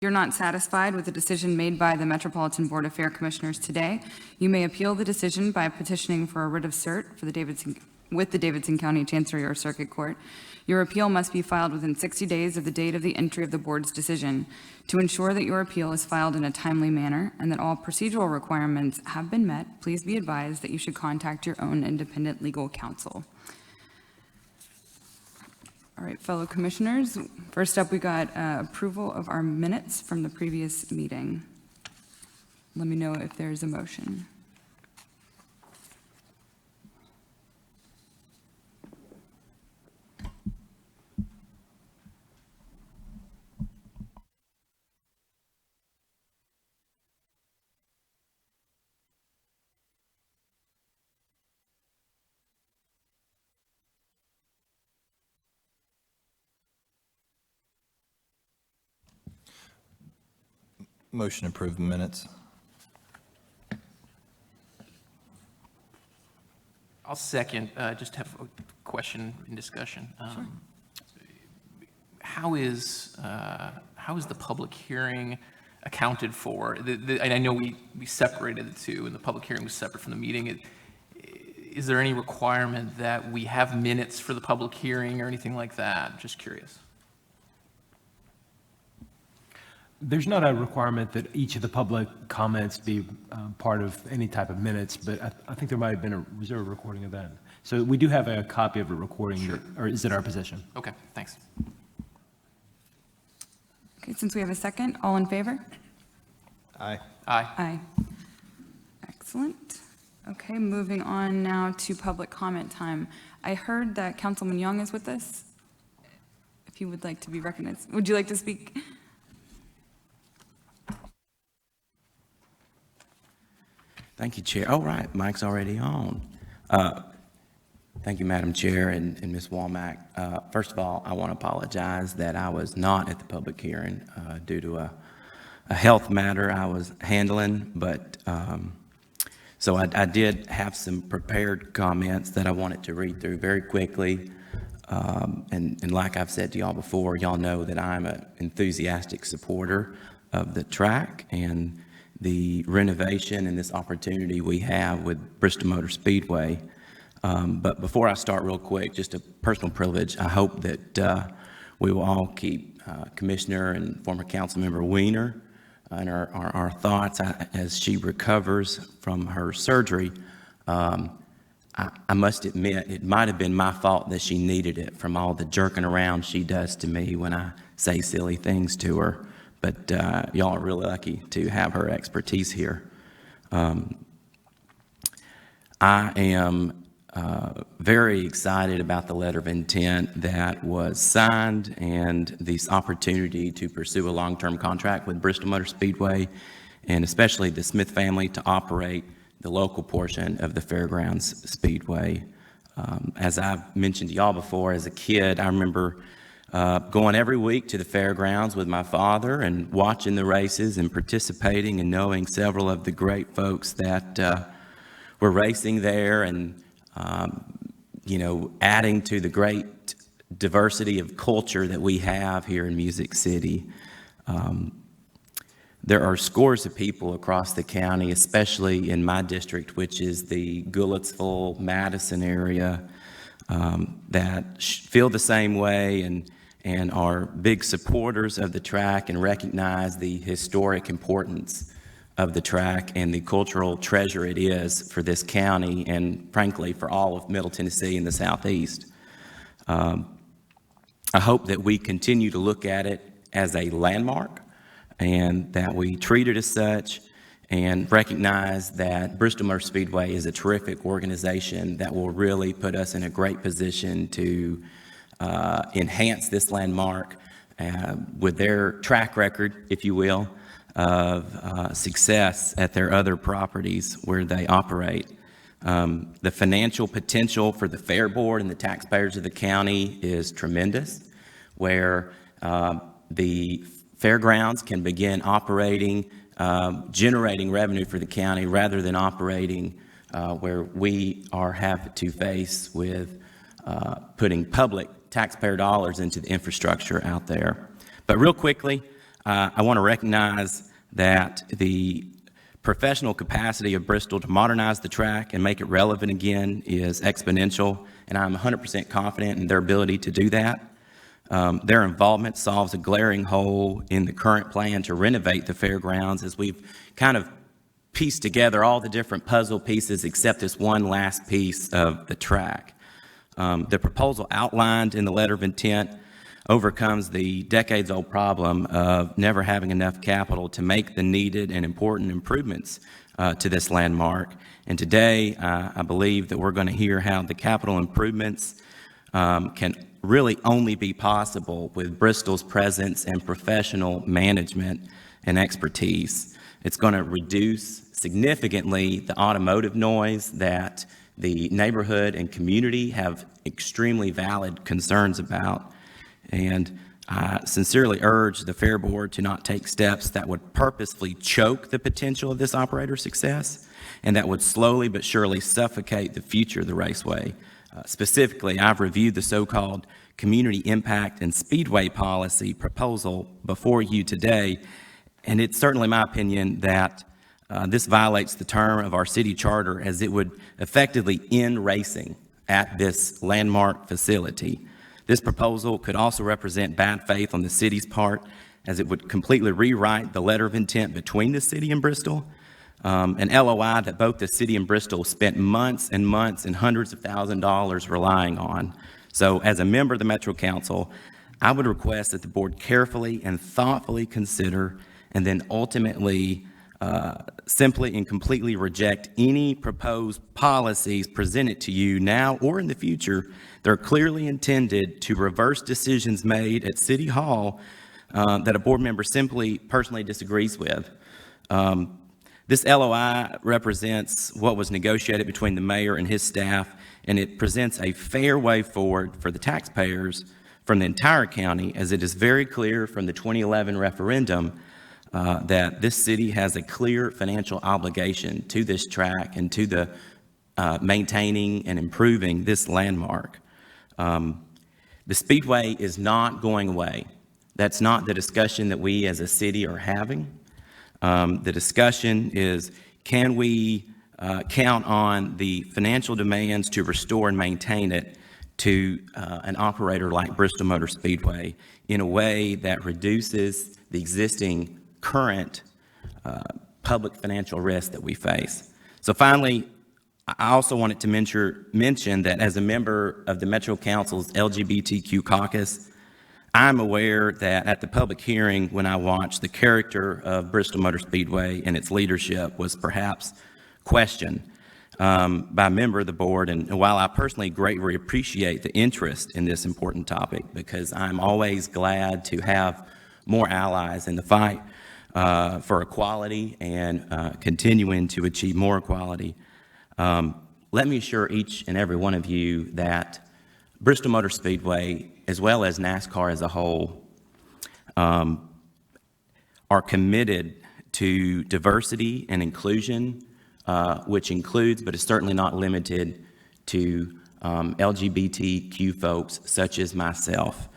you're not satisfied with the decision made by the Metropolitan Board of Fair Commissioners today, you may appeal the decision by petitioning for a writ of cert for with the Davidson County Chancery or Circuit Court. Your appeal must be filed within 60 days of the date of the entry of the board's decision. To ensure that your appeal is filed in a timely manner and that all procedural requirements have been met, please be advised that you should contact your own independent legal counsel. All right, fellow commissioners, first up we got approval of our minutes from the previous meeting. Let me know if there's a motion. Motion to approve the minutes. I'll second. Just have a question and discussion. Sure. How is the public hearing accounted for? And I know we separated the two, and the public hearing was separate from the meeting. Is there any requirement that we have minutes for the public hearing or anything like that? Just curious. There's not a requirement that each of the public comments be part of any type of minutes, but I think there might have been a reserve recording of that. So we do have a copy of a recording, Sure. Or is it our possession? Okay, thanks. Okay, since we have a second, all in favor? Aye. Aye. Aye. Excellent. Okay, moving on now to public comment time. I heard that Councilman Young is with us. If you would like to be recognized, would you like to speak? Thank you, Chair. Oh, right, mic's already on. Thank you, Madam Chair and Ms. Womack. First of all, I want to apologize that I was not at the public hearing due to a health matter I was handling, but so I did have some prepared comments that I wanted to read through very quickly. And like I've said to y'all before, y'all know that I'm an enthusiastic supporter of the track and the renovation and this opportunity we have with Bristol Motor Speedway. But before I start real quick, just a personal privilege, I hope that we will all keep Commissioner and former council member Weiner in our thoughts as she recovers from her surgery. I must admit, it might have been my fault that she needed it from all the jerking around she does to me when I say silly things to her. But y'all are really lucky to have her expertise here. I am very excited about the letter of intent that was signed and this opportunity to pursue a long-term contract with Bristol Motor Speedway, and especially the Smith family to operate the local portion of the Fairgrounds Speedway. As I've mentioned to y'all before, as a kid, I remember going every week to the fairgrounds with my father and watching the races and participating and knowing several of the great folks that were racing there and, adding to the great diversity of culture that we have here in Music City. There are scores of people across the county, especially in my district, which is the Goulitsville, Madison area, that feel the same way and are big supporters of the track and recognize the historic importance of the track and the cultural treasure it is for this county and, frankly, for all of Middle Tennessee and the Southeast. I hope that we continue to look at it as a landmark and that we treat it as such and recognize that Bristol Motor Speedway is a terrific organization that will really put us in a great position to enhance this landmark with their track record, if you will, of success at their other properties where they operate. The financial potential for the Fair Board and the taxpayers of the county is tremendous, where the fairgrounds can begin operating, generating revenue for the county rather than operating where we have to face with putting public taxpayer dollars into the infrastructure out there. But real quickly, I want to recognize that the professional capacity of Bristol to modernize the track and make it relevant again is exponential, and I'm 100% confident in their ability to do that. Their involvement solves a glaring hole in the current plan to renovate the fairgrounds, as we've kind of pieced together all the different puzzle pieces except this one last piece of the track. The proposal outlined in the letter of intent overcomes the decades-old problem of never having enough capital to make the needed and important improvements to this landmark. And today, I believe that we're going to hear how the capital improvements can really only be possible with Bristol's presence and professional management and expertise. It's going to reduce significantly the automotive noise that the neighborhood and community have extremely valid concerns about. And I sincerely urge the Fair Board to not take steps that would purposefully choke the potential of this operator's success and that would slowly but surely suffocate the future of the raceway. Specifically, I've reviewed the so-called community impact and speedway policy proposal before you today, and it's certainly my opinion that this violates the term of our city charter, as it would effectively end racing at this landmark facility. This proposal could also represent bad faith on the city's part, as it would completely rewrite the letter of intent between the city and Bristol, an LOI that both the city and Bristol spent months and months and hundreds of thousands of dollars relying on. So as a member of the Metro Council, I would request that the board carefully and thoughtfully consider and then ultimately simply and completely reject any proposed policies presented to you now or in the future that are clearly intended to reverse decisions made at City Hall that a board member simply personally disagrees with. This LOI represents what was negotiated between the mayor and his staff, and it presents a fair way forward for the taxpayers from the entire county, as it is very clear from the 2011 referendum that this city has a clear financial obligation to this track and to the maintaining and improving this landmark. The Speedway is not going away. That's not the discussion that we as a city are having. The discussion is, can we count on the financial demands to restore and maintain it to an operator like Bristol Motor Speedway in a way that reduces the existing current public financial risk that we face. So finally, I also wanted to mention that as a member of the Metro Council's LGBTQ caucus, I'm aware that at the public hearing, when I watched, the character of Bristol Motor Speedway and its leadership was perhaps questioned by a member of the board. And while I personally greatly appreciate the interest in this important topic, because I'm always glad to have more allies in the fight for equality and continuing to achieve more equality, let me assure each and every one of you that Bristol Motor Speedway, as well as NASCAR as a whole, are committed to diversity and inclusion, which includes, but is certainly not limited to, LGBTQ folks such as myself.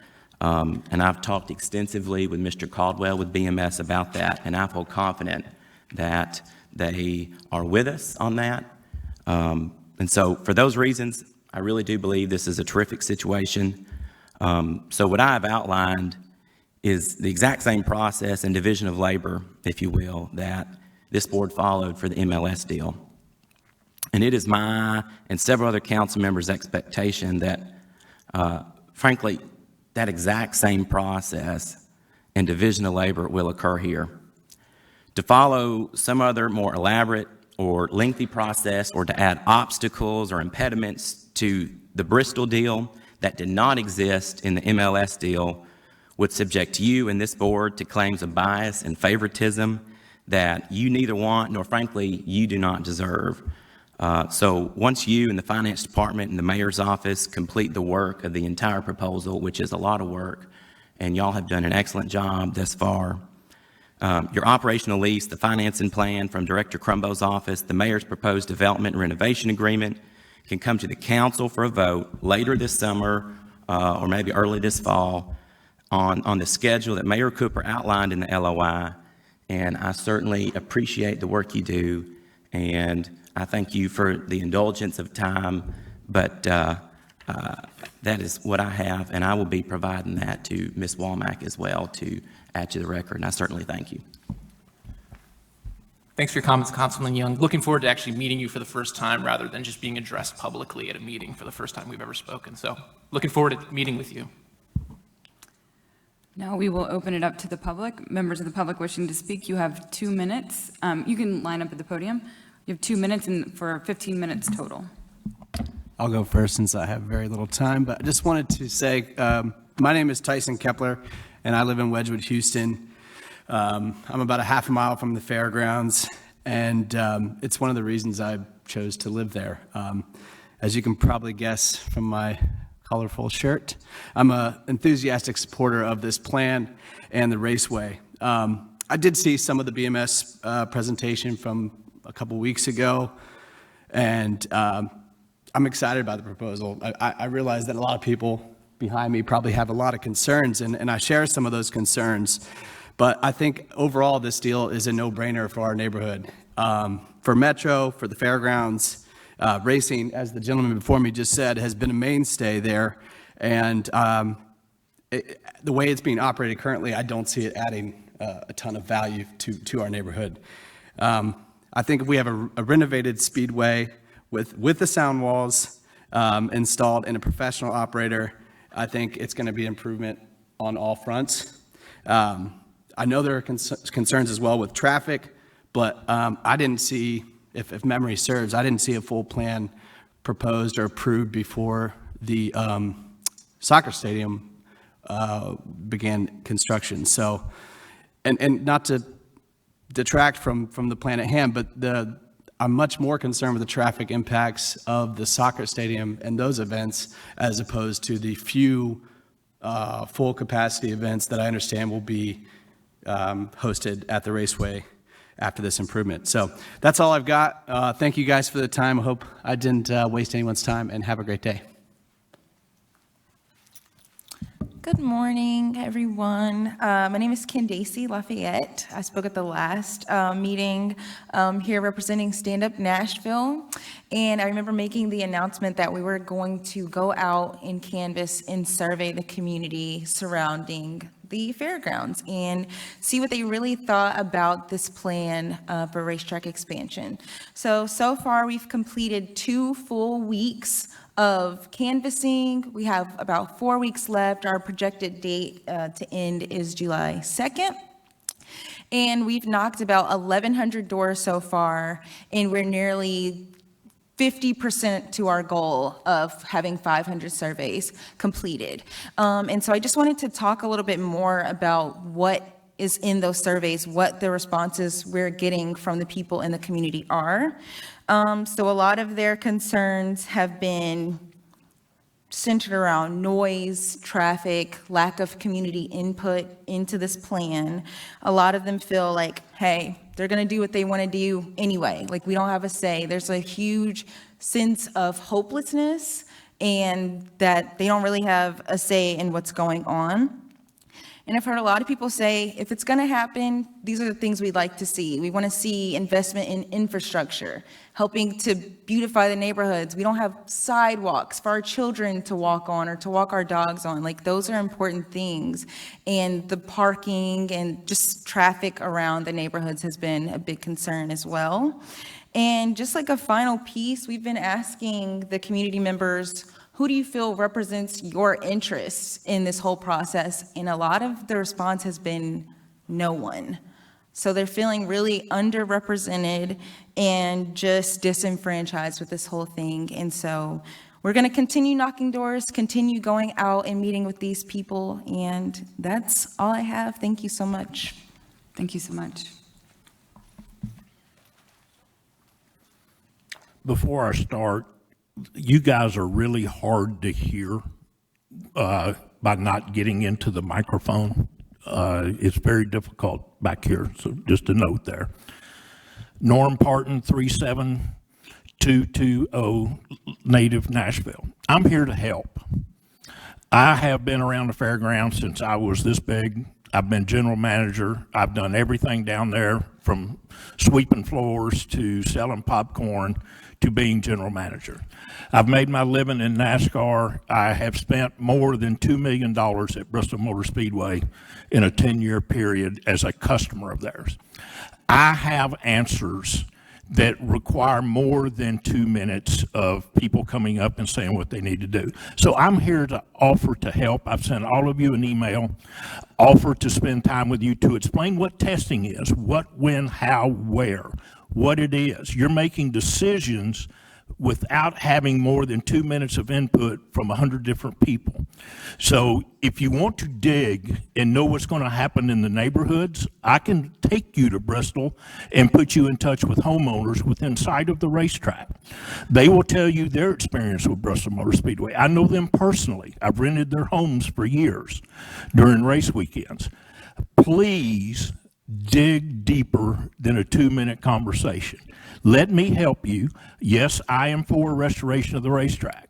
And I've talked extensively with Mr. Caldwell with BMS about that, and I feel confident that they are with us on that. And so for those reasons, I really do believe this is a terrific situation. So what I have outlined is the exact same process and division of labor, if you will, that this board followed for the MLS deal. And it is my and several other council members' expectation that, frankly, that exact same process and division of labor will occur here. To follow some other more elaborate or lengthy process, or to add obstacles or impediments to the Bristol deal that did not exist in the MLS deal, would subject you and this board to claims of bias and favoritism that you neither want nor, frankly, you do not deserve. So once you and the finance department and the mayor's office complete the work of the entire proposal, which is a lot of work, and y'all have done an excellent job thus far, your operational lease, the financing plan from Director Crumbo's office, the mayor's proposed development and renovation agreement can come to the council for a vote later this summer or maybe early this fall. on the schedule that Mayor Cooper outlined in the LOI, and I certainly appreciate the work you do, and I thank you for the indulgence of time, but that is what I have, and I will be providing that to Ms. Womack as well to add to the record, and I certainly thank you. Thanks for your comments, Councilman Young. Looking forward to actually meeting you for the first time rather than just being addressed publicly at a meeting for the first time we've ever spoken. So looking forward to meeting with you. Now we will open it up to the public. Members of the public wishing to speak, you have 2 minutes. You can line up at the podium. You have 2 minutes and for 15 minutes total. I'll go first since I have very little time, but I just wanted to say, my name is Tyson Kepler, and I live in Wedgwood, Houston. I'm about a half a mile from the Fairgrounds, and it's one of the reasons I chose to live there. As you can probably guess from my colorful shirt, I'm an enthusiastic supporter of this plan and the raceway. I did see some of the BMS presentation from a couple weeks ago, and I'm excited about the proposal. I realize that a lot of people behind me probably have a lot of concerns, and I share some of those concerns. But I think overall this deal is a no-brainer for our neighborhood. For Metro, for the Fairgrounds, racing, as the gentleman before me just said, has been a mainstay there. And the way it's being operated currently, I don't see it adding a ton of value to our neighborhood. I think if we have a renovated Speedway with the sound walls installed and a professional operator, I think it's going to be an improvement on all fronts. I know there are concerns as well with traffic, but I didn't see, if memory serves, I didn't see a full plan proposed or approved before the soccer stadium began construction. So, and not to detract from the plan at hand, but I'm much more concerned with the traffic impacts of the soccer stadium and those events as opposed to the few full capacity events that I understand will be hosted at the raceway after this improvement. So that's all I've got. Thank you guys for the time. I hope I didn't waste anyone's time, and have a great day. Good morning, everyone. My name is Candace Lafayette. I spoke at the last meeting here representing Stand Up Nashville, and I remember making the announcement that we were going to go out and canvass and survey the community surrounding the fairgrounds and see what they really thought about this plan for racetrack expansion. So far we've completed 2 full weeks of canvassing. We have about 4 weeks left. Our projected date to end is July 2nd. And we've knocked about 1,100 doors so far, and we're nearly 50% to our goal of having 500 surveys completed. And so I just wanted to talk a little bit more about what is in those surveys, what the responses we're getting from the people in the community are. So a lot of their concerns have been centered around noise, traffic, lack of community input into this plan. A lot of them feel like, hey, they're going to do what they want to do anyway. Like, we don't have a say. There's a huge sense of hopelessness and that they don't really have a say in what's going on. And I've heard a lot of people say, if it's going to happen, these are the things we'd like to see. We want to see investment in infrastructure, helping to beautify the neighborhoods. We don't have sidewalks for our children to walk on or to walk our dogs on. Like, those are important things. And the parking and just traffic around the neighborhoods has been a big concern as well. And just like a final piece, we've been asking the community members, who do you feel represents your interests in this whole process? And a lot of the response has been no one. So they're feeling really underrepresented and just disenfranchised with this whole thing. And so we're going to continue knocking doors, continue going out and meeting with these people. And that's all I have. Thank you so much. Thank you so much. Before I start, you guys are really hard to hear by not getting into the microphone. It's very difficult back here, so just a note there. Norm Parton, 37220, native Nashville. I'm here to help. I have been around the fairgrounds since I was this big. I've been general manager. I've done everything down there from sweeping floors to selling popcorn to being general manager. I've made my living in NASCAR. I have spent more than $2 million at Bristol Motor Speedway in a 10-year period as a customer of theirs. I have answers that require more than 2 minutes of people coming up and saying what they need to do. So I'm here to offer to help. I've sent all of you an email, offer to spend time with you to explain what testing is, what, when, how, where, what it is. You're making decisions without having more than 2 minutes of input from 100 different people. So if you want to dig and know what's going to happen in the neighborhoods, I can take you to Bristol and put you in touch with homeowners within sight of the racetrack. They will tell you their experience with Bristol Motor Speedway. I know them personally. I've rented their homes for years during race weekends. Please dig deeper than a 2-minute conversation. Let me help you. Yes, I am for restoration of the racetrack,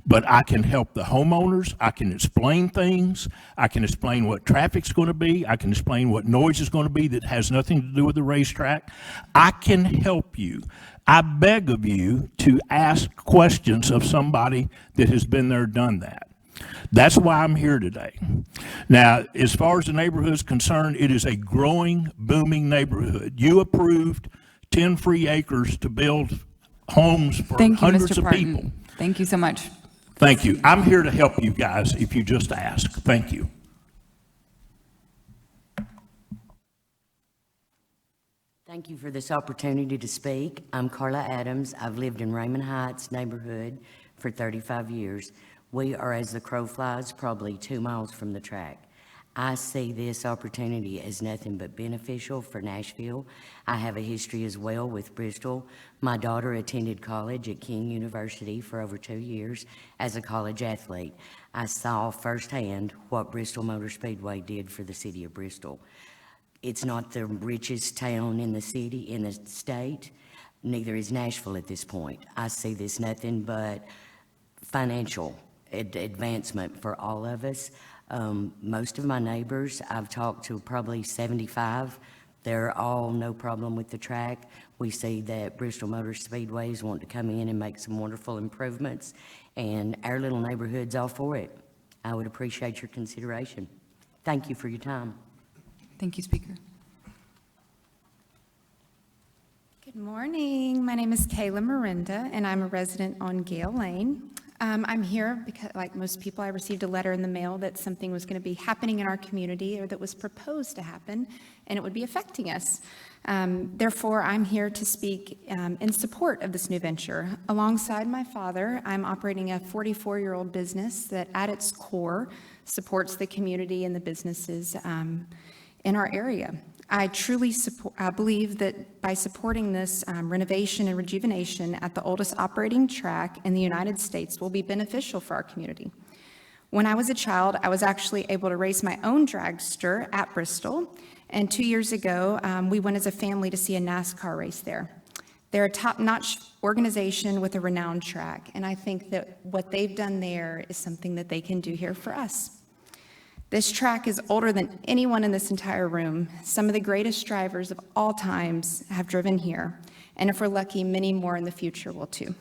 but I can help the homeowners. I can explain things. I can explain what traffic's going to be. I can explain what noise is going to be that has nothing to do with the racetrack. I can help you. I beg of you to ask questions of somebody that has been there, done that. That's why I'm here today. Now, as far as the neighborhood is concerned, it is a growing, booming neighborhood. You approved 10 free acres to build homes for Thank you, hundreds Mr. of Parton. people. Thank you so much. Thank you. I'm here to help you guys if you just ask. Thank you. Thank you for this opportunity to speak. I'm Carla Adams. I've lived in Raymond Heights neighborhood for 35 years. We are, as the crow flies, probably 2 miles from the track. I see this opportunity as nothing but beneficial for Nashville. I have a history as well with Bristol. My daughter attended college at King University for over 2 years as a college athlete. I saw firsthand what Bristol Motor Speedway did for the city of Bristol. It's not the richest town in the city, in the state, neither is Nashville at this point. I see this nothing but financial advancement for all of us. Most of my neighbors, I've talked to probably 75. They're all no problem with the track. We see that Bristol Motor Speedways want to come in and make some wonderful improvements, and our little neighborhood's all for it. I would appreciate your consideration. Thank you for your time. Thank you, Speaker. Good morning. My name is Kayla Miranda, and I'm a resident on Gale Lane. I'm here because, like most people, I received a letter in the mail that something was going to be happening in our community, or that was proposed to happen, and it would be affecting us. Therefore, I'm here to speak in support of this new venture. Alongside my father, I'm operating a 44-year-old business that at its core supports the community and the businesses in our area. I truly believe that by supporting this renovation and rejuvenation at the oldest operating track in the United States will be beneficial for our community. When I was a child, I was actually able to race my own dragster at Bristol, and 2 years ago, we went as a family to see a NASCAR race there. They're a top-notch organization with a renowned track, and I think that what they've done there is something that they can do here for us. This track is older than anyone in this entire room. Some of the greatest drivers of all times have driven here, and if we're lucky, many more in the future will too.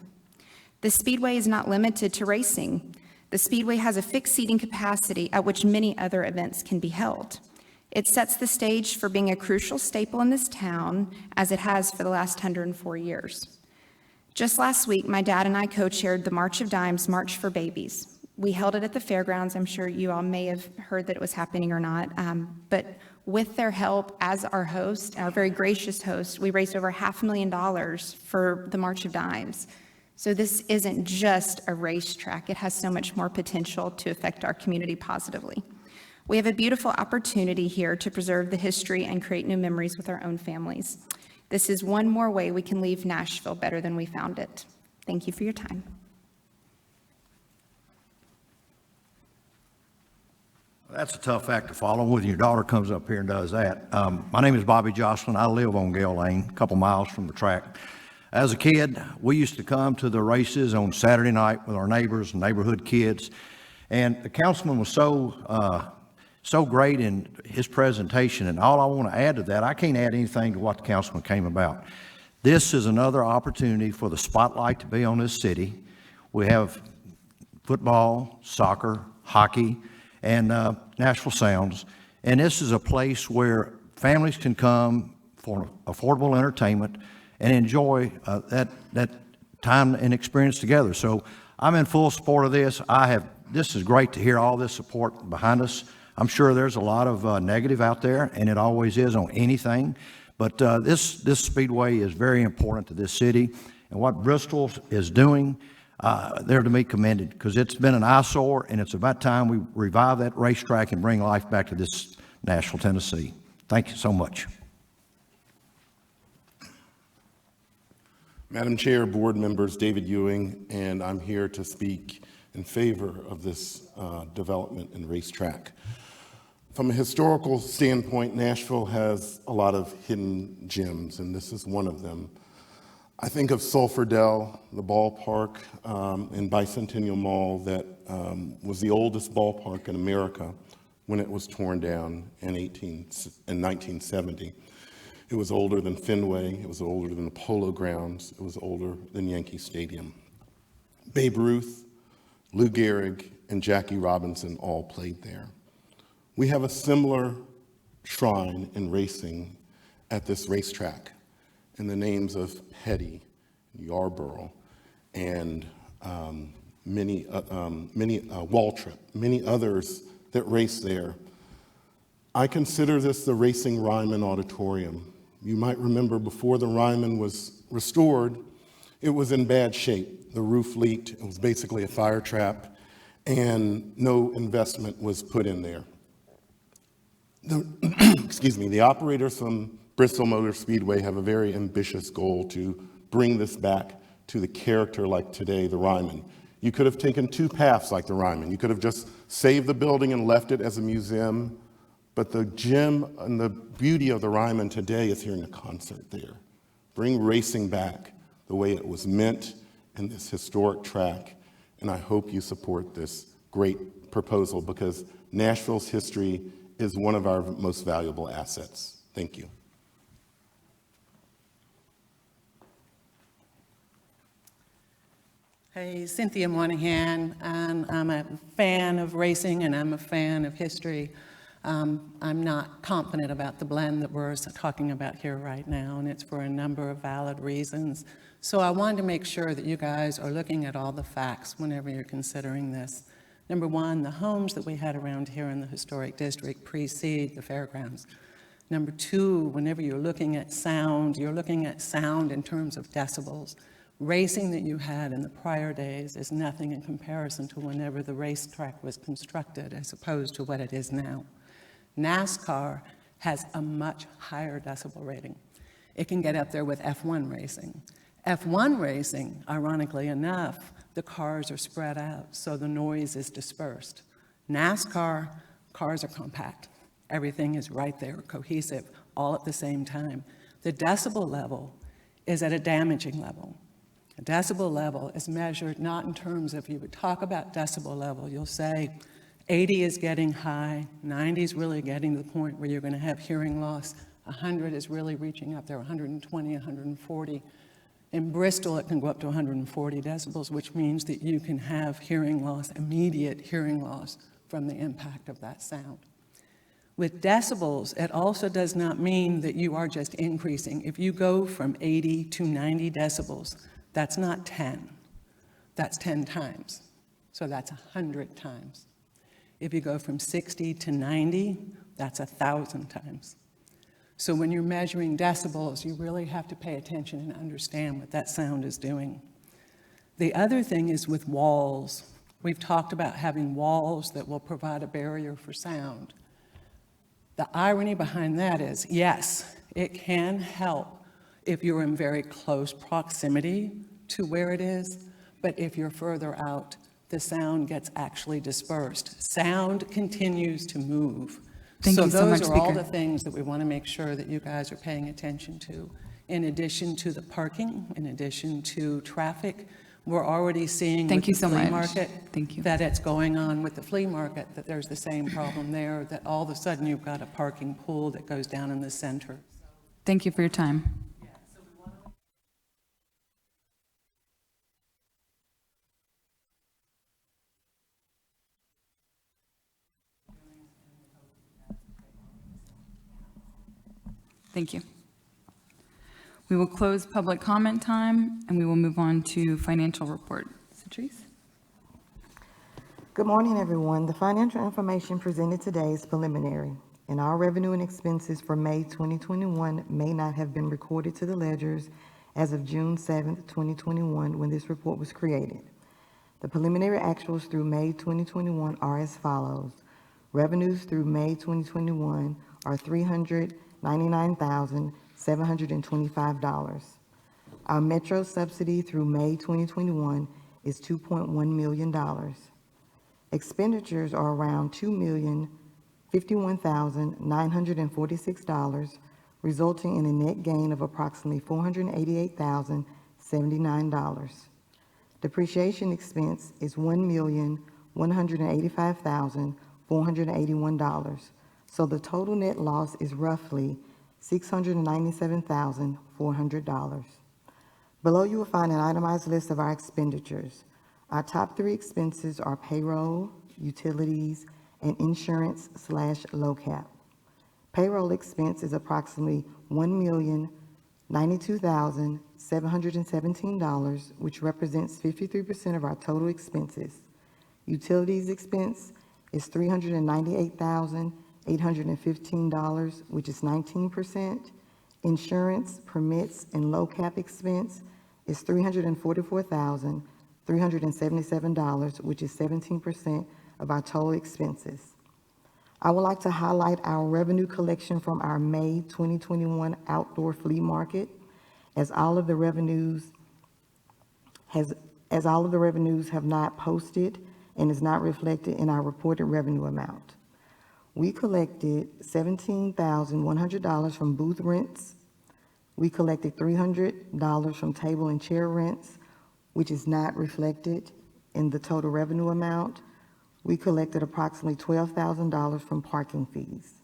The Speedway is not limited to racing. The Speedway has a fixed seating capacity at which many other events can be held. It sets the stage for being a crucial staple in this town, as it has for the last 104 years. Just last week, my dad and I co-chaired the March of Dimes March for Babies. We held it at the Fairgrounds. I'm sure you all may have heard that it was happening or not, but with their help as our host, our very gracious host, we raised over $500,000 for the March of Dimes. So this isn't just a racetrack. It has so much more potential to affect our community positively. We have a beautiful opportunity here to preserve the history and create new memories with our own families. This is one more way we can leave Nashville better than we found it. Thank you for your time. That's a tough act to follow when your daughter comes up here and does that. My name is Bobby Jocelyn. I live on Gale Lane, a couple miles from the track. As a kid, we used to come to the races on Saturday night with our neighbors and neighborhood kids, And the councilman was so great in his presentation, and all I want to add to that, I can't add anything to what the councilman came about. This is another opportunity for the spotlight to be on this city. We have football, soccer, hockey, and Nashville Sounds, and this is a place where families can come for affordable entertainment and enjoy that time and experience together. So I'm in full support of this. This is great to hear all this support behind us. I'm sure there's a lot of negative out there, and it always is on anything. But this Speedway is very important to this city, and what Bristol is doing, they're to be commended, because it's been an eyesore, and it's about time we revive that racetrack and bring life back to this Nashville, Tennessee. Thank you so much. Madam Chair, board members, David Ewing, and I'm here to speak in favor of this development and racetrack. From a historical standpoint, Nashville has a lot of hidden gems, and this is one of them. I think of Sulphur Dell, the ballpark in Bicentennial Mall that was the oldest ballpark in America when it was torn down in 1970. It was older than Fenway, it was older than the Polo Grounds, it was older than Yankee Stadium. Babe Ruth, Lou Gehrig, and Jackie Robinson all played there. We have a similar shrine in racing at this racetrack in the names of Petty, Yarborough, and Waltrip, many others that race there. I consider this the Racing Ryman Auditorium. You might remember before the Ryman was restored, it was in bad shape. The roof leaked, it was basically a fire trap, and no investment was put in there. The operators from Bristol Motor Speedway have a very ambitious goal to bring this back to the character like today, the Ryman. You could have taken two paths like the Ryman. You could have just saved the building and left it as a museum, but the gem and the beauty of the Ryman today is hearing a concert there. Bring racing back the way it was meant in this historic track, and I hope you support this great proposal because Nashville's history is one of our most valuable assets. Thank you. Hey, Cynthia Moynihan, and I'm a fan of racing and I'm a fan of history. I'm not confident about the blend that we're talking about here right now, and it's for a number of valid reasons. So I wanted to make sure that you guys are looking at all the facts whenever you're considering this. Number one, the homes that we had around here in the historic district precede the fairgrounds. Number two, whenever you're looking at sound, you're looking at sound in terms of decibels. Racing that you had in the prior days is nothing in comparison to whenever the racetrack was constructed as opposed to what it is now. NASCAR has a much higher decibel rating. It can get up there with F1 racing. F1 racing, ironically enough, the cars are spread out, so the noise is dispersed. NASCAR, cars are compact. Everything is right there, cohesive, all at the same time. The decibel level is at a damaging level. A decibel level is measured not in terms of, you would talk about decibel level, you'll say 80 is getting high, 90 is really getting to the point where you're going to have hearing loss, 100 is really reaching up there, 120, 140. In Bristol, it can go up to 140 decibels, which means that you can have hearing loss, immediate hearing loss from the impact of that sound. With decibels, it also does not mean that you are just increasing. If you go from 80 to 90 decibels, that's not 10, that's 10 times. So that's 100 times. If you go from 60 to 90, that's 1,000 times. So when you're measuring decibels, you really have to pay attention and understand what that sound is doing. The other thing is with walls. We've talked about having walls that will provide a barrier for sound. The irony behind that is, yes, it can help if you're in very close proximity to where it is, but if you're further out, the sound gets actually dispersed. Sound continues to move. Thank you so much, those are all Speaker. the things that we want to make sure that you guys are paying attention to. In addition to the parking, in addition to traffic, We're already seeing Thank with you the so flea much. market Thank you. that it's going on with the flea market, that there's the same problem there, that all of a sudden you've got a parking pool that goes down in the center. Thank you for your time. Thank you. We will close public comment time, and we will move on to financial report. Citrix? Good morning, everyone. The financial information presented today is preliminary, and all revenue and expenses for May 2021 may not have been recorded to the ledgers as of June 7th, 2021, when this report was created. The preliminary actuals through May 2021 are as follows. Revenues through May 2021 are $399,725. Our Metro subsidy through May 2021 is $2.1 million. Expenditures are around $2,051,946, resulting in a net gain of approximately $488,079. Depreciation expense is $1,185,481, so the total net loss is roughly $697,400. Below you will find an itemized list of our expenditures. Our top three expenses are payroll, utilities, and insurance/LOCAP. Payroll expense is approximately $1,092,717, which represents 53% of our total expenses. Utilities expense is $398,815, which is 19%. Insurance, permits, and LOCAP expense is $344,377, which is 17% of our total expenses. I would like to highlight our revenue collection from our May 2021 outdoor flea market, as all of the revenues have not posted and is not reflected in our reported revenue amount. We collected $17,100 from booth rents. We collected $300 from table and chair rents, which is not reflected in the total revenue amount. We collected approximately $12,000 from parking fees,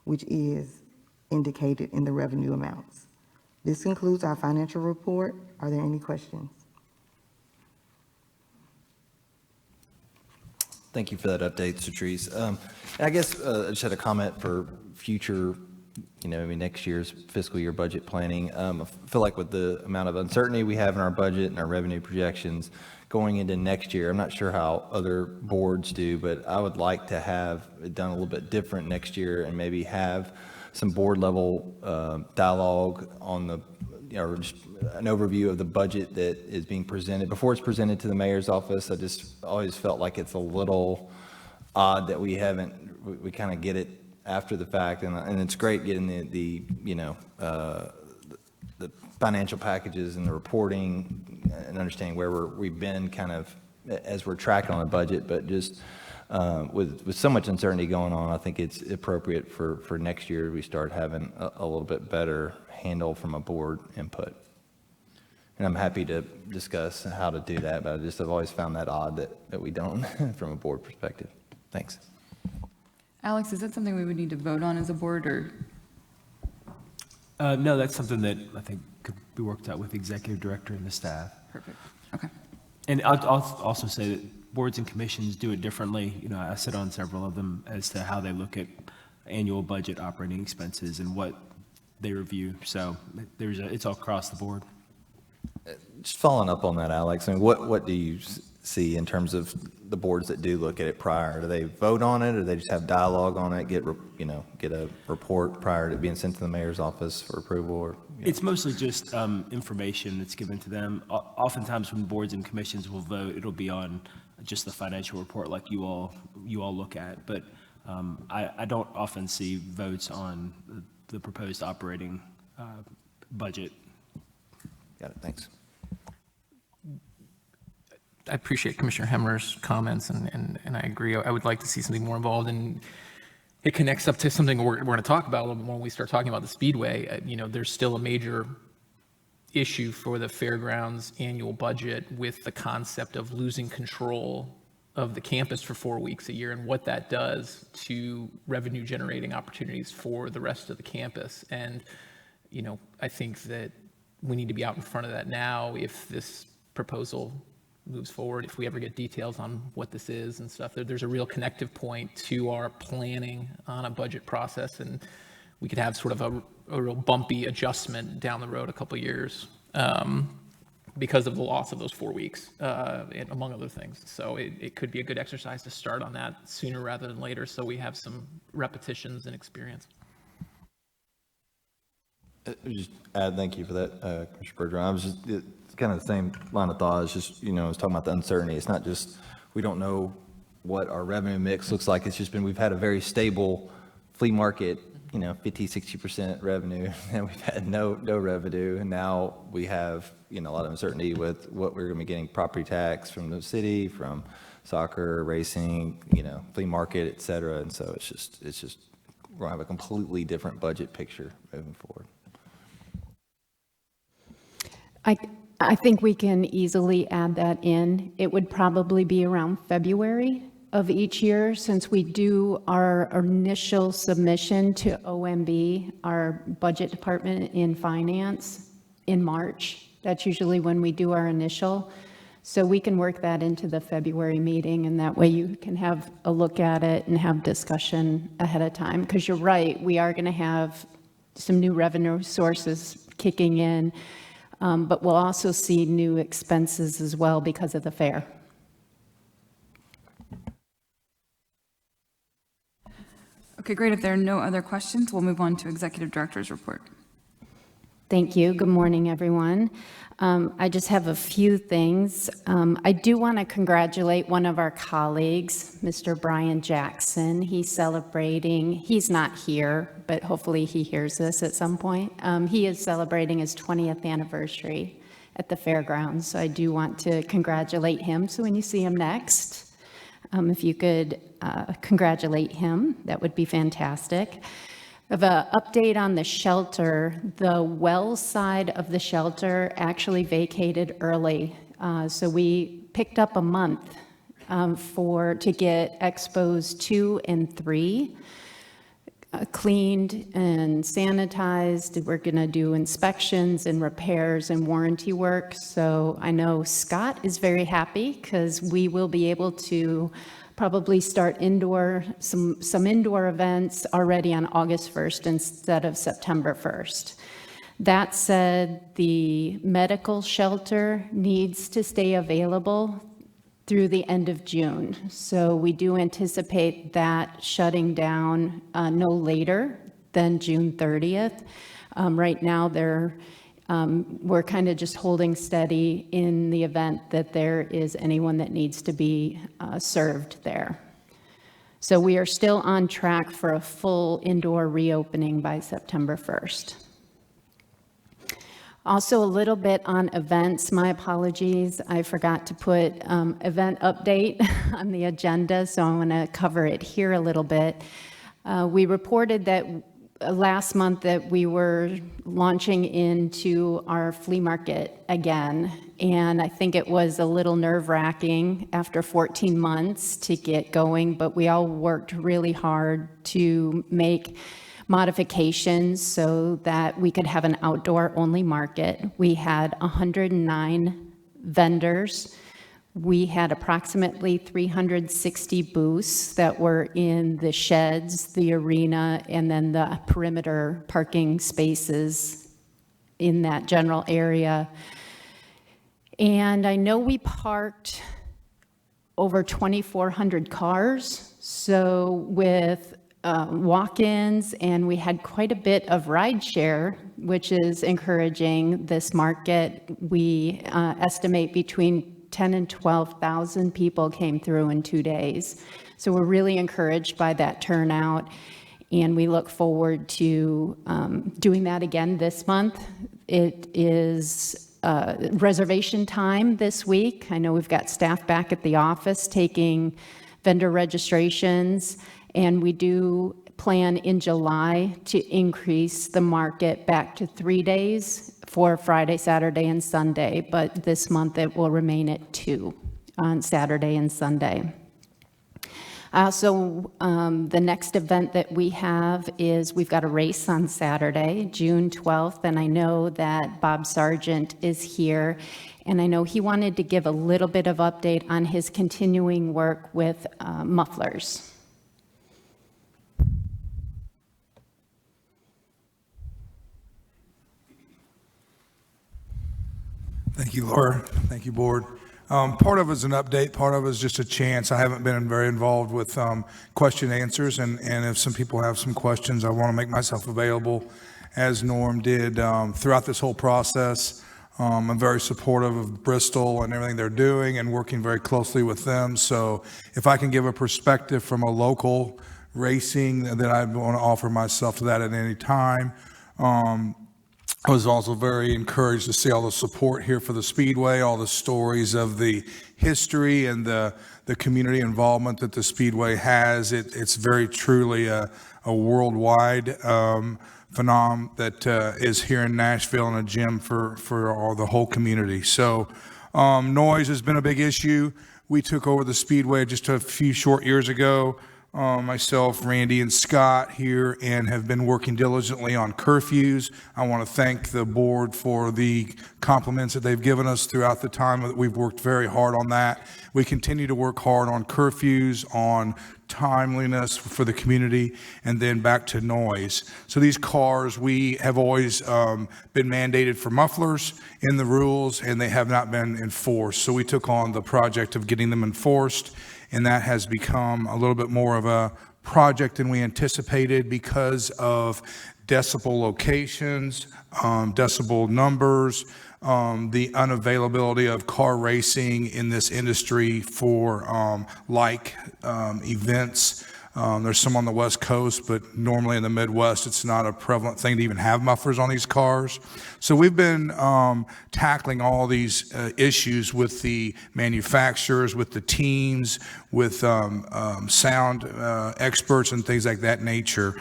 which is indicated in the revenue amounts. This concludes our financial report. Are there any questions? Thank you for that update, Citrix. I guess I just had a comment for future, next year's fiscal year budget planning. I feel like with the amount of uncertainty we have in our budget and our revenue projections going into next year, I'm not sure how other boards do, but I would like to have it done a little bit different next year and maybe have some board level dialogue on the, or just an overview of the budget that is being presented before it's presented to the mayor's office. I just always felt like it's a little odd that we kind of get it after the fact, and it's great getting the financial packages and the reporting and understanding where we've been kind of as we're tracking on the budget, but just with so much uncertainty going on, I think it's appropriate for next year we start having a little bit better handle from a board input. And I'm happy to discuss how to do that, but I've always found that odd that we don't from a board perspective. Thanks. Alex, is that something we would need to vote on as a board, or? No, that's something that I think could be worked out with the executive director and the staff. Perfect. Okay. And I'll also say that boards and commissions do it differently. I sit on several of them as to how they look at annual budget operating expenses and what they review. So it's all across the board. Just following up on that, Alex, I mean, what do you see in terms of the boards that do look at it prior? Do they vote on it, or do they just have dialogue on it, get a report prior to being sent to the mayor's office for approval? Or It's mostly just information that's given to them. Oftentimes when boards and commissions will vote, it'll be on just the financial report like you all look at. But I don't often see votes on the proposed operating budget. Got it. Thanks. I appreciate Commissioner Hemmer's comments, and I agree. I would like to see something more involved, and it connects up to something we're going to talk about a little bit more when we start talking about the Speedway. There's still a major issue for the Fairgrounds annual budget with the concept of losing control of the campus for 4 weeks a year and what that does to revenue generating opportunities for the rest of the campus. And, you know, I think that we need to be out in front of that now if this proposal moves forward, if we ever get details on what this is and stuff. There's a real connective point to our planning on a budget process, and we could have sort of a real bumpy adjustment down the road a couple of years because of the loss of those 4 weeks, and among other things. So it could be a good exercise to start on that sooner rather than later, so we have some repetitions and experience. Just add, thank you for that, Commissioner Bergeron. I was just, it's kind of the same line of thought. It's just, you know, I was talking about the uncertainty. It's not just, we don't know what our revenue mix looks like. It's just been, we've had a very stable flea market, you know, 50, 60% revenue, and we've had no revenue. And now we have, you know, a lot of uncertainty with what we're going to be getting, property tax from the city, from soccer, racing, you know, flea market, et cetera. And so it's just, we're going to have a completely different budget picture moving forward. I think we can easily add that in. It would probably be around February of each year, since we do our initial submission to OMB, our budget department in finance, in March. That's usually when we do our initial. So we can work that into the February meeting, and that way you can have a look at it and have discussion ahead of time. Because you're right, we are going to have some new revenue sources kicking in. But we'll also see new expenses as well because of the fair. Okay, great. If there are no other questions, we'll move on to Executive Director's report. Thank you. Good morning, everyone. I just have a few things. I do want to congratulate one of our colleagues, Mr. Brian Jackson. He's celebrating, he's not here, but hopefully he hears this at some point. He is celebrating his 20th anniversary at the Fairgrounds, so I do want to congratulate him. So when you see him next, if you could congratulate him, that would be fantastic. I have an update on the shelter. The well side of the shelter actually vacated early. So we picked up a month to get expos 2 and 3 cleaned and sanitized. We're going to do inspections and repairs and warranty work. So I know Scott is very happy because we will be able to probably start some indoor events already on August 1st instead of September 1st. That said, the medical shelter needs to stay available through the end of June. So we do anticipate that shutting down no later than June 30th. Right now, we're kind of just holding steady in the event that there is anyone that needs to be served there. So we are still on track for a full indoor reopening by September 1st. Also, a little bit on events. My apologies. I forgot to put event update on the agenda, so I want to cover it here a little bit. We reported that last month that we were launching into our flea market again, and I think it was a little nerve-wracking after 14 months to get going, but we all worked really hard to make modifications so that we could have an outdoor-only market. We had 109 vendors. We had approximately 360 booths that were in the sheds, the arena, and then the perimeter parking spaces in that general area. And I know we parked over 2,400 cars, so with walk-ins, and we had quite a bit of rideshare, which is encouraging this market. We estimate between 10 and 12,000 people came through in 2 days. So we're really encouraged by that turnout, and we look forward to doing that again this month. It is reservation time this week. I know we've got staff back at the office taking vendor registrations, and we do plan in July to increase the market back to 3 days for Friday, Saturday, and Sunday, but this month it will remain at 2 on Saturday and Sunday. The next event that we have is we've got a race on Saturday, June 12th, and I know that Bob Sargent is here, and I know he wanted to give a little bit of update on his continuing work with mufflers. Thank you, Laura. Thank you, Board. Part of it is an update, part of it is just a chance. I haven't been very involved with question answers, and if some people have some questions, I want to make myself available, as Norm did throughout this whole process. I'm very supportive of Bristol and everything they're doing and working very closely with them. So if I can give a perspective from a local racing, then I want to offer myself to that at any time. I was also very encouraged to see all the support here for the Speedway, all the stories of the history and the community involvement that the Speedway has. It's very truly a worldwide phenomenon that is here in Nashville and a gem for all the whole community. So noise has been a big issue. We took over the Speedway just a few short years ago. Myself, Randy, and Scott here, and have been working diligently on curfews. I want to thank the board for the compliments that they've given us throughout the time that we've worked very hard on that. We continue to work hard on curfews, on timeliness for the community, and then back to noise. So these cars, we have always been mandated for mufflers in the rules, and they have not been enforced. So we took on the project of getting them enforced, and that has become a little bit more of a project than we anticipated because of decibel locations, decibel numbers, the unavailability of car racing in this industry for events. There's some on the West Coast, but normally in the Midwest, it's not a prevalent thing to even have mufflers on these cars. So we've been tackling all these issues with the manufacturers, with the teams, with sound experts and things like that nature.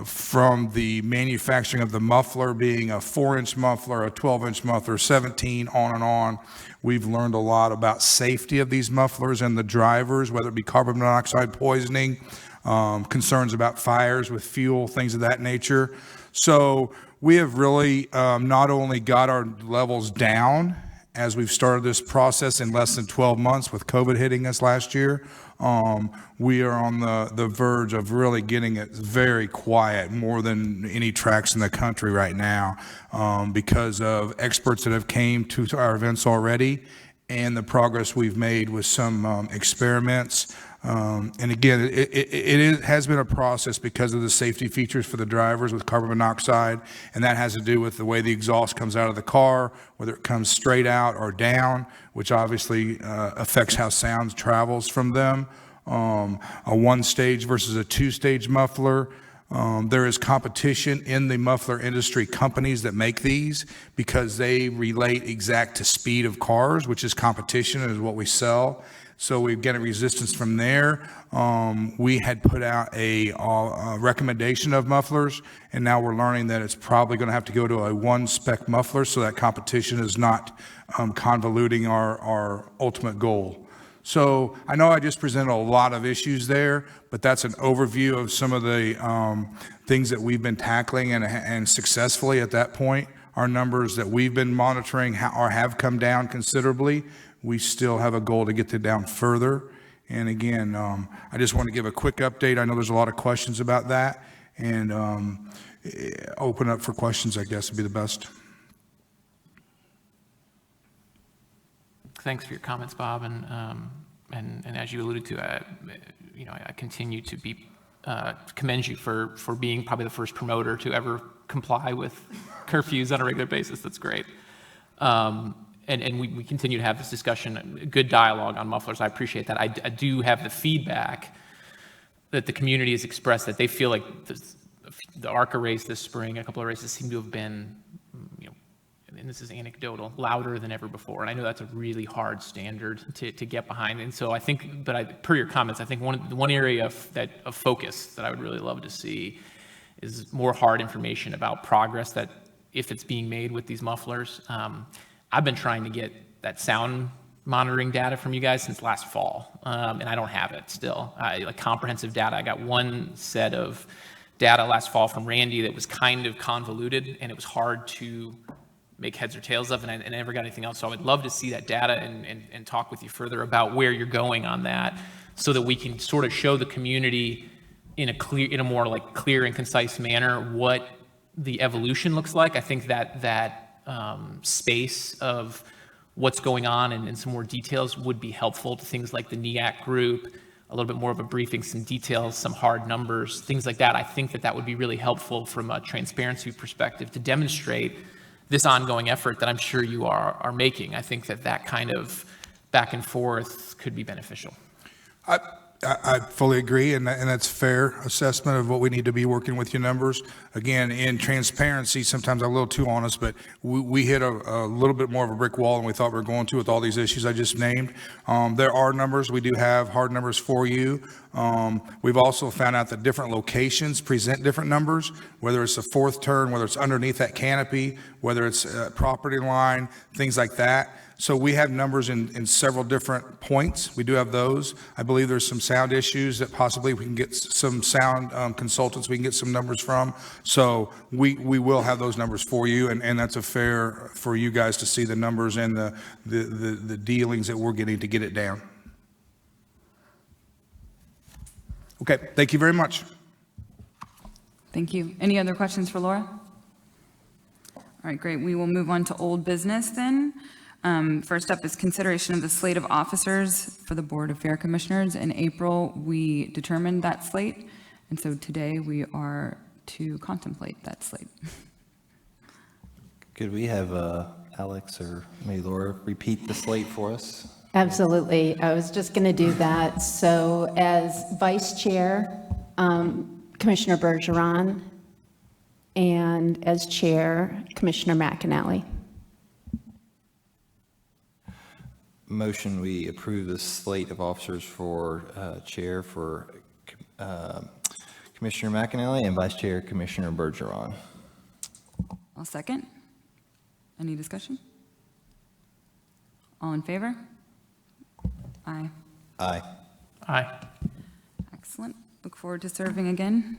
From the manufacturing of the muffler being a 4-inch muffler, a 12-inch muffler, 17, on and on. We've learned a lot about safety of these mufflers and the drivers, whether it be carbon monoxide poisoning, concerns about fires with fuel, things of that nature. So we have really not only got our levels down as we've started this process in less than 12 months with COVID hitting us last year, we are on the verge of really getting it very quiet, more than any tracks in the country right now, because of experts that have came to our events already and the progress we've made with some experiments. And again, it has been a process because of the safety features for the drivers with carbon monoxide, and that has to do with the way the exhaust comes out of the car, whether it comes straight out or down, which obviously affects how sound travels from them. A one-stage versus a two-stage muffler. There is competition in the muffler industry companies that make these because they relate exact to speed of cars, which is competition, is what we sell. So we've getting resistance from there. We had put out a recommendation of mufflers, and now we're learning that it's probably going to have to go to a one-spec muffler so that competition is not convoluting our ultimate goal. So I know I just presented a lot of issues there, but that's an overview of some of the things that we've been tackling and successfully at that point. Our numbers that we've been monitoring have come down considerably. We still have a goal to get them down further. And again, I just want to give a quick update. I know there's a lot of questions about that, and open up for questions, I guess, would be the best. Thanks for your comments, Bob, and as you alluded to, I continue to commend you for being probably the first promoter to ever comply with curfews on a regular basis. That's great. And we continue to have this discussion, good dialogue on mufflers. I appreciate that. I do have the feedback that the community has expressed that they feel like the ARCA race this spring, a couple of races seem to have been, and this is anecdotal, louder than ever before. And I know that's a really hard standard to get behind. And so I think, per your comments, I think one area of focus that I would really love to see is more hard information about progress that, if it's being made with these mufflers. I've been trying to get that sound monitoring data from you guys since last fall, and I don't have it still. Like comprehensive data. I got one set of data last fall from Randy that was kind of convoluted, and it was hard to make heads or tails of, and I never got anything else. So I would love to see that data and talk with you further about where you're going on that, so that we can sort of show the community in a more like clear and concise manner what the evolution looks like. I think that space of what's going on and some more details would be helpful to things like the NEAC group, a little bit more of a briefing, some details, some hard numbers, things like that. I think that would be really helpful from a transparency perspective to demonstrate this ongoing effort that I'm sure you are making. I think that kind of back and forth could be beneficial. I fully agree, and that's fair assessment of what we need to be working with your numbers. Again, in transparency, sometimes I'm a little too honest, but we hit a little bit more of a brick wall than we thought we were going to with all these issues I just named. There are numbers. We do have hard numbers for you. We've also found out that different locations present different numbers, whether it's a fourth turn, whether it's underneath that canopy, whether it's a property line, things like that. So we have numbers in several different points. We do have those. I believe there's some sound issues that possibly we can get some sound consultants we can get some numbers from. So we will have those numbers for you, and that's a fair for you guys to see the numbers and the dealings that we're getting to get it down. Okay, thank you very much. Thank you. Any other questions for Laura? All right, great. We will move on to old business then. First up is consideration of the slate of officers for the Board of Fair Commissioners. In April, we determined that slate, and so today we are to contemplate that slate. Could we have Alex or maybe Laura repeat the slate for us? Absolutely. I was just going to do that. So as Vice Chair, Commissioner Bergeron, and as Chair, Commissioner McAnally. Motion, we approve the slate of officers for Chair for Commissioner McAnally and Vice Chair Commissioner Bergeron. I'll second. Any discussion? All in favor? Aye. Aye. Aye. Excellent. Look forward to serving again.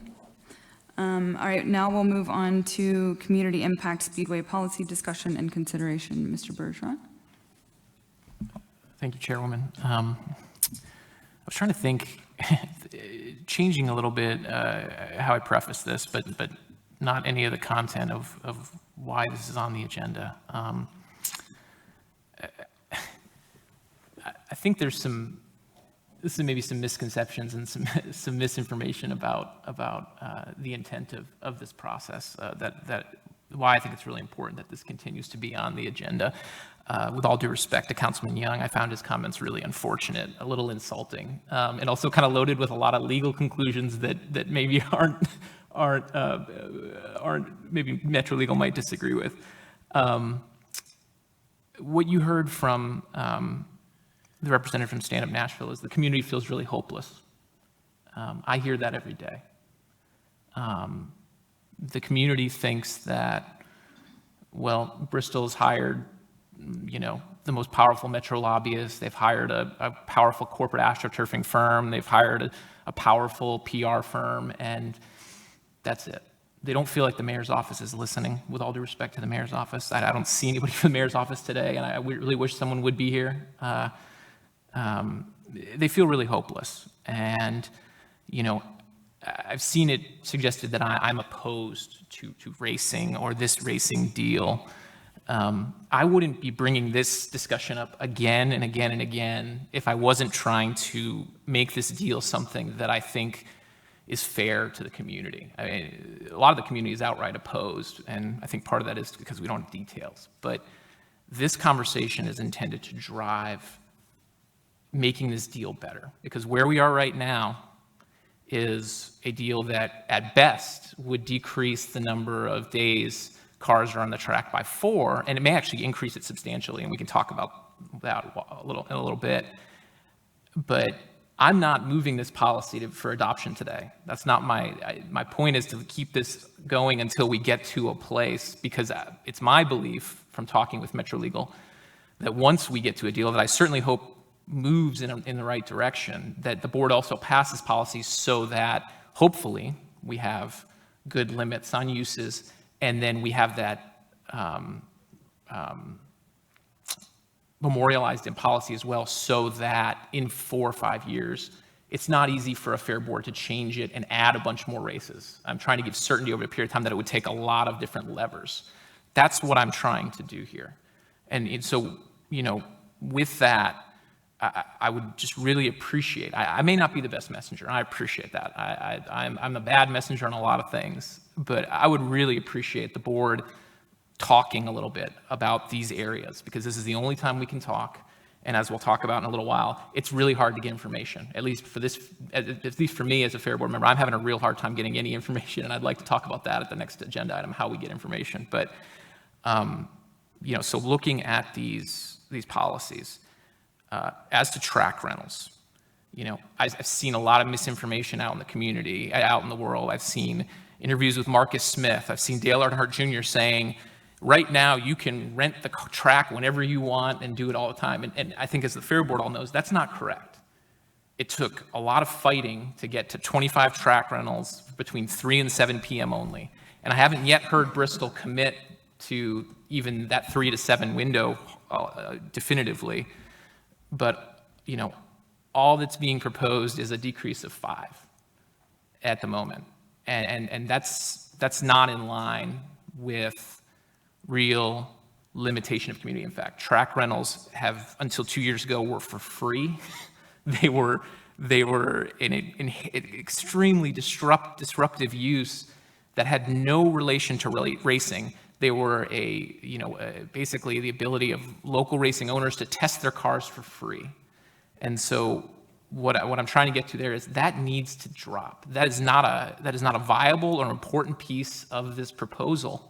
All right, now we'll move on to community impact Speedway policy discussion and consideration. Mr. Bergeron. Thank you, Chairwoman. I was trying to think, changing a little bit how I preface this, but not any of the content of why this is on the agenda. I think there's this is maybe some misconceptions and some misinformation about the intent of this process. That why I think it's really important that this continues to be on the agenda. With all due respect to Councilman Young, I found his comments really unfortunate, a little insulting, and also kind of loaded with a lot of legal conclusions that maybe aren't maybe Metro Legal might disagree with. What you heard from the representative from Stand Up Nashville is the community feels really hopeless. I hear that every day. The community thinks that, well, Bristol's hired, the most powerful metro lobbyist. They've hired a powerful corporate astroturfing firm. They've hired a powerful PR firm, and that's it. They don't feel like the mayor's office is listening, with all due respect to the mayor's office. I don't see anybody from the mayor's office today, and I really wish someone would be here. They feel really hopeless. And, I've seen it suggested that I'm opposed to racing or this racing deal. I wouldn't be bringing this discussion up again and again and again if I wasn't trying to make this deal something that I think is fair to the community. I mean, a lot of the community is outright opposed, and I think part of that is because we don't have details. But this conversation is intended to drive making this deal better, because where we are right now is a deal that at best would decrease the number of days cars are on the track by 4, and it may actually increase it substantially, and we can talk about that in a little bit. But I'm not moving this policy for adoption today. That's not my point is to keep this going until we get to a place, because it's my belief from talking with Metro Legal that once we get to a deal that I certainly hope moves in the right direction, that the board also passes policies so that hopefully we have good limits on uses, and then we have that memorialized in policy as well, so that in 4 or 5 years, it's not easy for a fair board to change it and add a bunch more races. I'm trying to give certainty over a period of time that it would take a lot of different levers. That's what I'm trying to do here. And so, you know, with that, I would just really appreciate, I may not be the best messenger, and I appreciate that. I'm a bad messenger on a lot of things, but I would really appreciate the board talking a little bit about these areas, because this is the only time we can talk. And as we'll talk about in a little while, it's really hard to get information, at least for me as a fair board member. I'm having a real hard time getting any information, and I'd like to talk about that at the next agenda item, how we get information. But, you know, so looking at these policies, as to track rentals, you know, I've seen a lot of misinformation out in the community, out in the world. I've seen interviews with Marcus Smith. I've seen Dale Earnhardt Jr. saying, right now you can rent the track whenever you want and do it all the time. And I think, as the Fair Board all knows, that's not correct. It took a lot of fighting to get to 25 track rentals between 3 and 7 p.m. only. And I haven't yet heard Bristol commit to even that 3 to 7 window definitively. But, you know, all that's being proposed is a decrease of 5 at the moment. And that's not in line with real limitation of community. In fact, track rentals have, until 2 years ago, were for free. They were an extremely disruptive use that had no relation to racing. They were basically the ability of local racing owners to test their cars for free. And so what I'm trying to get to there is that needs to drop. That is not a viable or important piece of this proposal.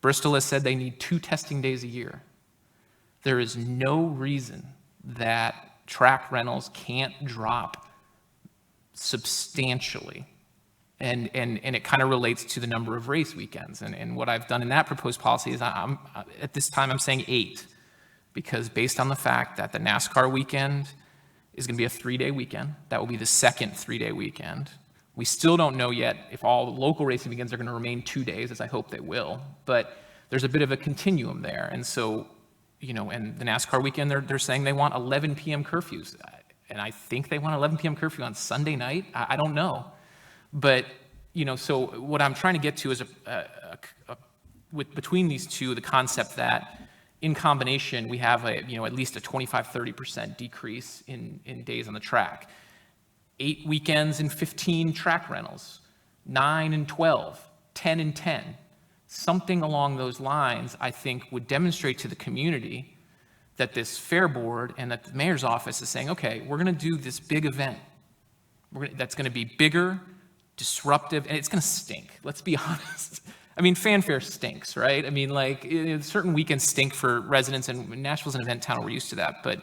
Bristol has said they need 2 testing days a year. There is no reason that track rentals can't drop substantially. And it kind of relates to the number of race weekends. And what I've done in that proposed policy is at this time I'm saying 8, because based on the fact that the NASCAR weekend is going to be a 3-day weekend, that will be the second 3-day weekend. We still don't know yet if all the local racing weekends are going to remain 2 days, as I hope they will. But there's a bit of a continuum there. And so, you know, and the NASCAR weekend, they're saying they want 11 p.m. curfews. And I think they want 11 p.m. curfew on Sunday night. I don't know. But, you know, so what I'm trying to get to is between these two, the concept that in combination, we have at least a 25-30% decrease in days on the track. 8 weekends and 15 track rentals, 9 and 12, 10 and 10. Something along those lines, I think, would demonstrate to the community that this fair board and that the mayor's office is saying, okay, we're going to do this big event. That's going to be bigger, disruptive, and it's going to stink. Let's be honest. I mean, fanfare stinks, right? I mean, like, certain weekends stink for residents, and Nashville's an event town, we're used to that. But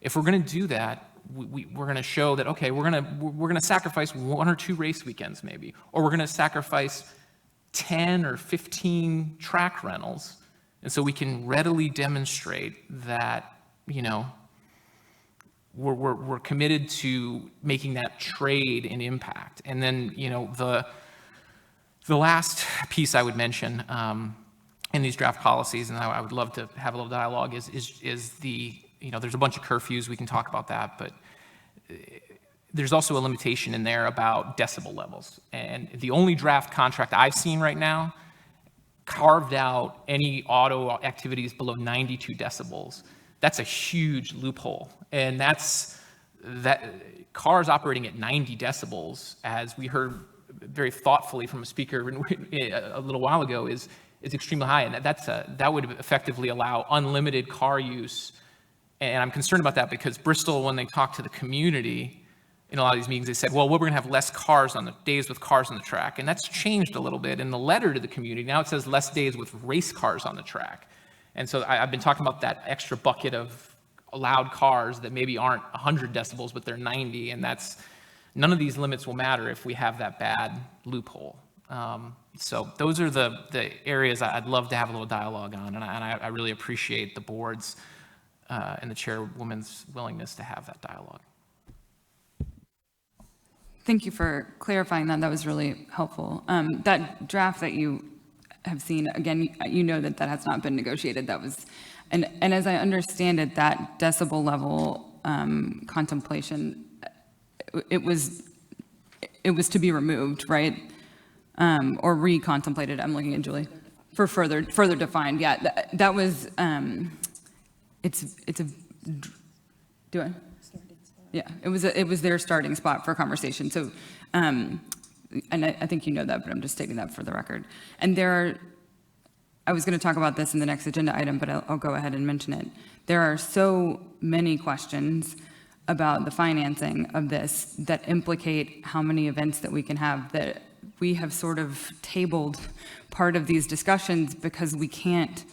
if we're going to do that, we're going to show that, okay, we're going to sacrifice 1 or 2 race weekends maybe, or we're going to sacrifice 10 or 15 track rentals, and so we can readily demonstrate that, you know, we're committed to making that trade an impact. And then, you know, the last piece I would mention in these draft policies, and I would love to have a little dialogue, is the, you know, there's a bunch of curfews, we can talk about that, but there's also a limitation in there about decibel levels. And the only draft contract I've seen right now carved out any auto activities below 92 decibels. That's a huge loophole. And that cars operating at 90 decibels, as we heard very thoughtfully from a speaker a little while ago, is extremely high. And that would effectively allow unlimited car use. And I'm concerned about that because Bristol, when they talk to the community, in a lot of these meetings, they said, well, we're going to have less cars on the days with cars on the track. And that's changed a little bit in the letter to the community. Now it says less days with race cars on the track. And so I've been talking about that extra bucket of allowed cars that maybe aren't 100 decibels, but they're 90. And none of these limits will matter if we have that bad loophole. So those are the areas I'd love to have a little dialogue on. And I really appreciate the board's and the chairwoman's willingness to have that dialogue. Thank you for clarifying that. That was really helpful. That draft that you have seen, again, you know that has not been negotiated. That was, and as I understand it, that decibel level contemplation, it was to be removed, right? Or recontemplated. I'm looking at Julie for further defined. Yeah, that was. It's a. Do I? Yeah, it was their starting spot for conversation. So, and I think you know that, but I'm just stating that for the record. And I was going to talk about this in the next agenda item, but I'll go ahead and mention it. There are so many questions about the financing of this that implicate how many events that we can have, that we have sort of tabled part of these discussions because we can't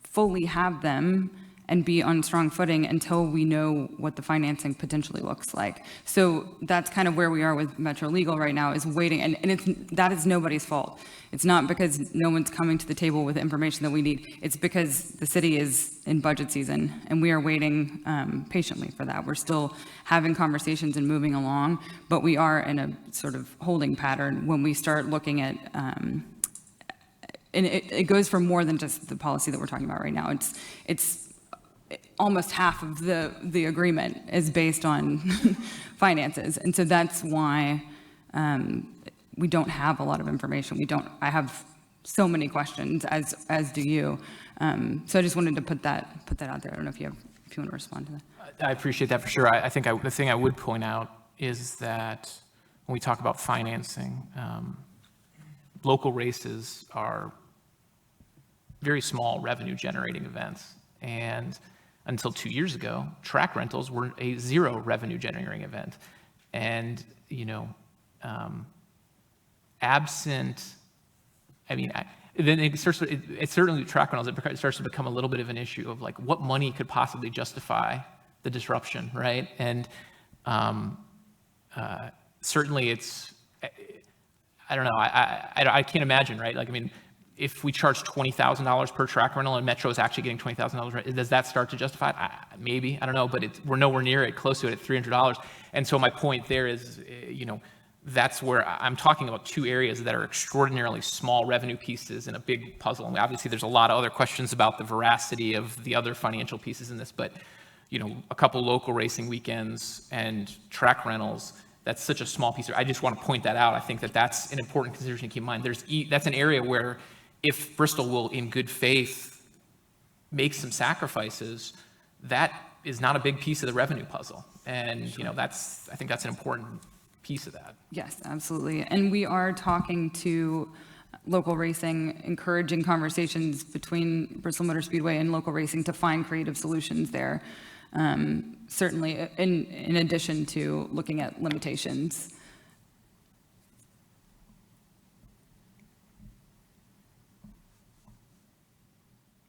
fully have them and be on strong footing until we know what the financing potentially looks like. So that's kind of where we are with Metro Legal right now, is waiting, and that is nobody's fault. It's not because no one's coming to the table with the information that we need. It's because the city is in budget season, and we are waiting patiently for that. We're still having conversations and moving along, but we are in a sort of holding pattern when we start looking at, and it goes for more than just the policy that we're talking about right now. It's almost half of the agreement is based on finances. And so that's why we don't have a lot of information. I have so many questions, as do you. So I just wanted to put that out there. I don't know if you want to respond to that. I appreciate that for sure. I think the thing I would point out is that when we talk about financing, local races are very small revenue generating events. And until 2 years ago, track rentals were a zero revenue generating event. And, absent, then it certainly track rentals, it starts to become a little bit of an issue of like what money could possibly justify the disruption, right? And certainly it's, I don't know, I can't imagine, right? If we charge $20,000 per track rental and Metro is actually getting $20,000, does that start to justify it? Maybe, I don't know, but we're nowhere near it, close to it at $300. And so my point there is, that's where I'm talking about two areas that are extraordinarily small revenue pieces in a big puzzle. And obviously there's a lot of other questions about the veracity of the other financial pieces in this, but a couple local racing weekends and track rentals, that's such a small piece. I just want to point that out. I think that's an important consideration to keep in mind. That's an area where if Bristol will, in good faith, make some sacrifices, that is not a big piece of the revenue puzzle. And, I think that's an important piece of that. Yes, absolutely. And we are talking to local racing, encouraging conversations between Bristol Motor Speedway and local racing to find creative solutions there. Certainly, in addition to looking at limitations.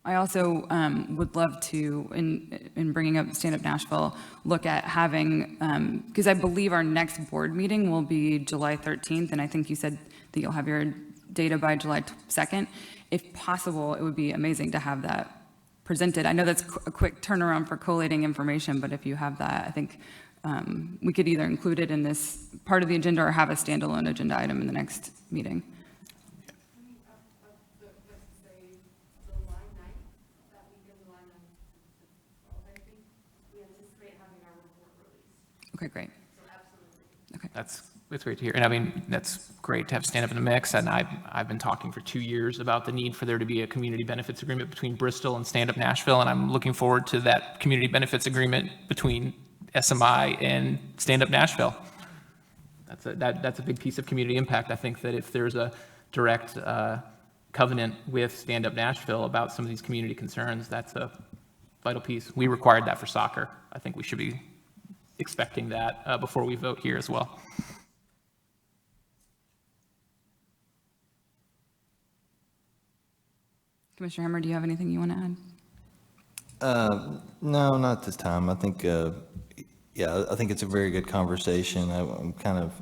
I also would love to, in bringing up Stand Up Nashville, look at having, because I believe our next board meeting will be July 13th, and I think you said that you'll have your data by July 2nd. If possible, it would be amazing to have that presented. I know that's a quick turnaround for collating information, but if you have that, I think we could either include it in this part of the agenda or have a standalone agenda item in the next meeting. Okay, great. Okay. That's great to hear. And that's great to have Stand Up in the mix. And I've been talking for 2 years about the need for there to be a community benefits agreement between Bristol and Stand Up Nashville. And I'm looking forward to that community benefits agreement between SMI and Stand Up Nashville. That's a big piece of community impact. I think that if there's a direct covenant with Stand Up Nashville about some of these community concerns, that's a vital piece. We required that for soccer. I think we should be expecting that before we vote here as well. Commissioner Hammer, do you have anything you want to add? No, not at this time. I think, yeah, I think it's a very good conversation. I'm kind of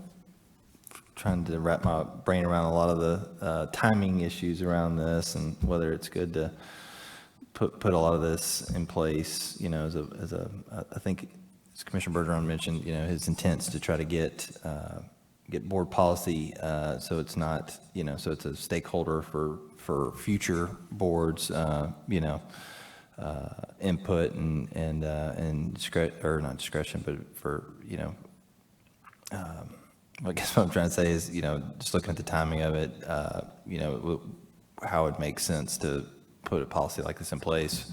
trying to wrap my brain around a lot of the timing issues around this and whether it's good to put a lot of this in place, you know, I think as Commissioner Bergeron mentioned, you know, his intent's to try to get board policy, so it's not, you know, so it's a stakeholder for future boards, you know, input and or not discretion, but for, you know, I guess what I'm trying to say is, you know, just looking at the timing of it, you know, how it makes sense to put a policy like this in place,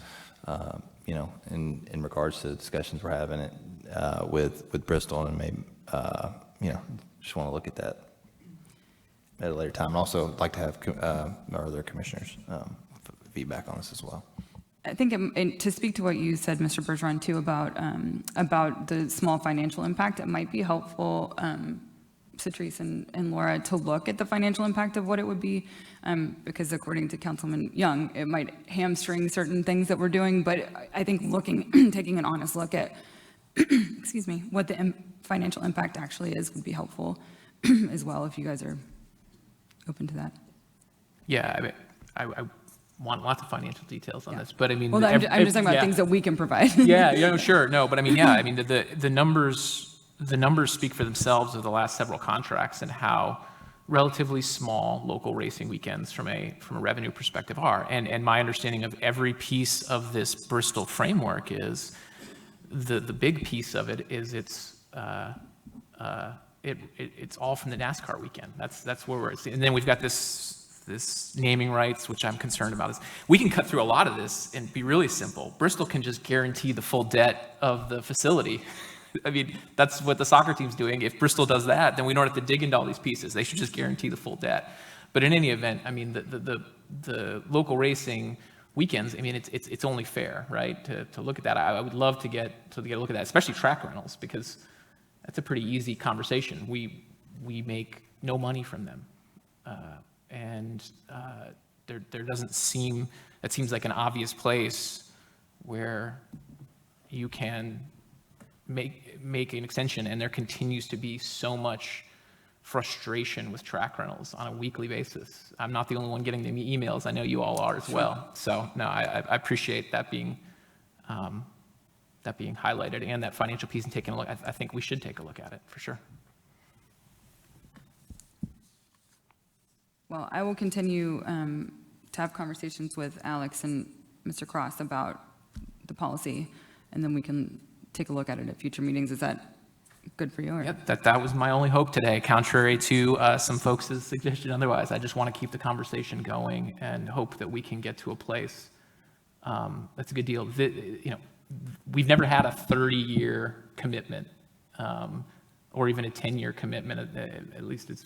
you know, in regards to the discussions we're having it with Bristol, and maybe, you know, just want to look at that at a later time. And also like to have our other commissioners feedback on this as well. I think to speak to what you said, Mr. Bergeron, too, about the small financial impact, it might be helpful, Citrix and Laura, to look at the financial impact of what it would be, because according to Councilman Young, it might hamstring certain things that we're doing, but I think taking an honest look at, excuse me, what the financial impact actually is would be helpful as well, if you guys are open to that. Yeah, I mean, I want lots of financial details on this, but I mean, well, I'm just talking about things that we can provide. Yeah, sure, no, but I mean, yeah, I mean, the numbers speak for themselves of the last several contracts and how relatively small local racing weekends from a revenue perspective are. And my understanding of every piece of this Bristol framework is the big piece of it is it's all from the NASCAR weekend. That's where we're at. And then we've got this naming rights, which I'm concerned about. Is we can cut through a lot of this and be really simple. Bristol can just guarantee the full debt of the facility. I mean, that's what the soccer team's doing. If Bristol does that, then we don't have to dig into all these pieces. They should just guarantee the full debt. But in any event, I mean, the local racing weekends, I mean, it's only fair, right, to look at that. I would love to get a look at that, especially track rentals, because that's a pretty easy conversation. We make no money from them. There doesn't seem, that seems like an obvious place where you can make an extension, and there continues to be so much frustration with track rentals on a weekly basis. I'm not the only one getting the emails. I know you all are as well. So no, I appreciate that being highlighted, and that financial piece and taking a look. I think we should take a look at it for sure. Well, I will continue to have conversations with Alex and Mr. Cross about the policy, and then we can take a look at it at future meetings. Is that good for you? Or? Yep, that was my only hope today, contrary to some folks' suggestion otherwise. I just want to keep the conversation going and hope that we can get to a place that's a good deal. You know, we've never had a 30-year commitment or even a 10-year commitment, at least it's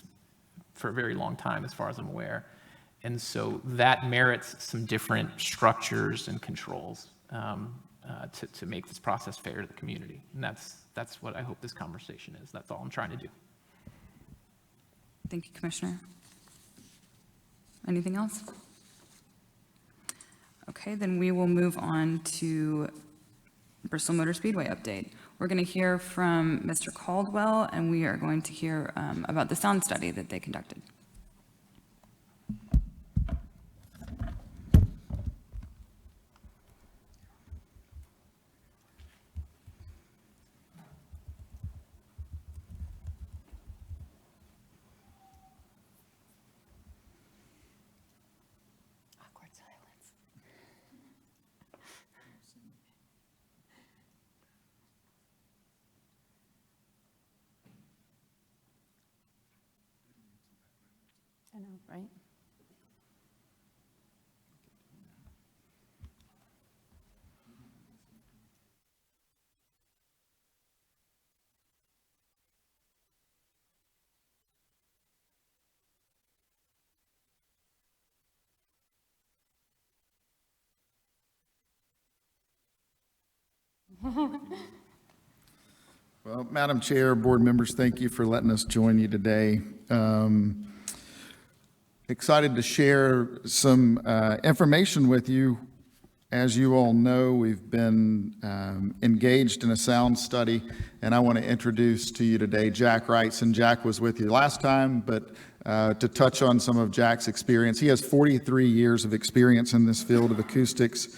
for a very long time, as far as I'm aware. And so that merits some different structures and controls to make this process fair to the community. And that's what I hope this conversation is. That's all I'm trying to do. Thank you, Commissioner. Anything else? Okay, then we will move on to Bristol Motor Speedway update. We're going to hear from Mr. Caldwell, and we are going to hear about the sound study that they conducted. I know, right? Well, Madam Chair, board members, thank you for letting us join you today. Excited to share some information with you. As you all know, we've been engaged in a sound study, and I want to introduce to you today Jack Wrightson. Jack was with you last time, but to touch on some of Jack's experience, he has 43 years of experience in this field of acoustics,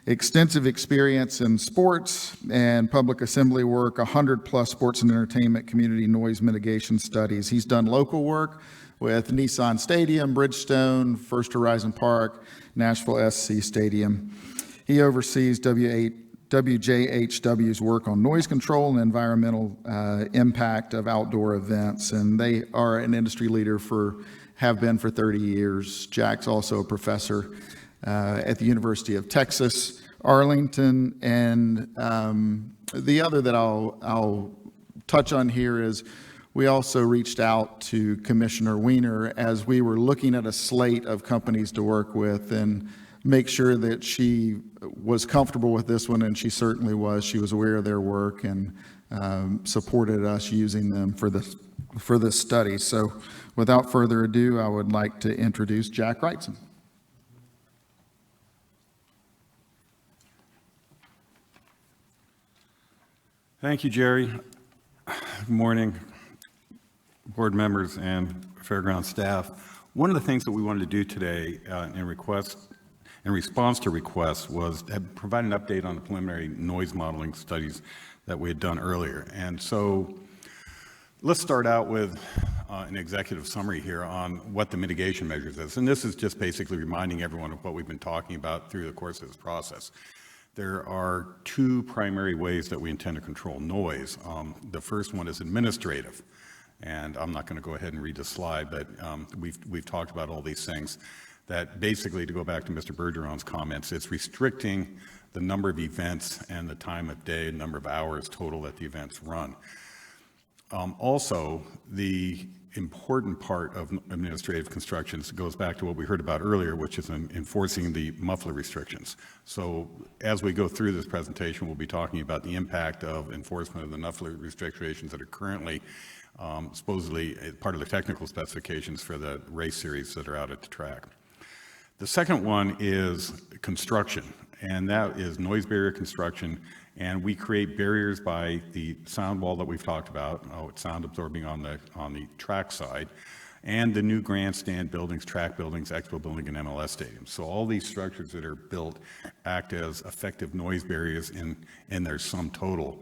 extensive experience in sports and public assembly work, 100+ sports and entertainment community noise mitigation studies. He's done local work with Nissan Stadium, Bridgestone, First Horizon Park, Nashville SC Stadium. He oversees WJHW's work on noise control and environmental impact of outdoor events, and they are an industry leader have been for 30 years. Jack's also a professor at the University of Texas, Arlington, and the other that I'll touch on here is we also reached out to Commissioner Weiner as we were looking at a slate of companies to work with and make sure that she was comfortable with this one, and she certainly was. She was aware of their work and supported us using them for this study. So without further ado, I would like to introduce Jack Wrightson. Thank you, Jerry. Good morning, board members and Fairgrounds staff. One of the things that we wanted to do today in response to requests was to provide an update on the preliminary noise modeling studies that we had done earlier. And so let's start out with an executive summary here on what the mitigation measures is. And this is just basically reminding everyone of what we've been talking about through the course of this process. There are two primary ways that we intend to control noise. The first one is administrative. And I'm not going to go ahead and read the slide, but we've talked about all these things that basically, to go back to Mr. Bergeron's comments, it's restricting the number of events and the time of day, number of hours total that the events run. Also, the important part of administrative constructions goes back to what we heard about earlier, which is enforcing the muffler restrictions. So as we go through this presentation, we'll be talking about the impact of enforcement of the muffler restrictions that are currently supposedly part of the technical specifications for the race series that are out at the track. The second one is construction, and that is noise barrier construction. And we create barriers by the sound wall that we've talked about, it's sound absorbing on the track side, and the new grandstand buildings, track buildings, expo building, and MLS stadiums. So all these structures that are built act as effective noise barriers in their sum total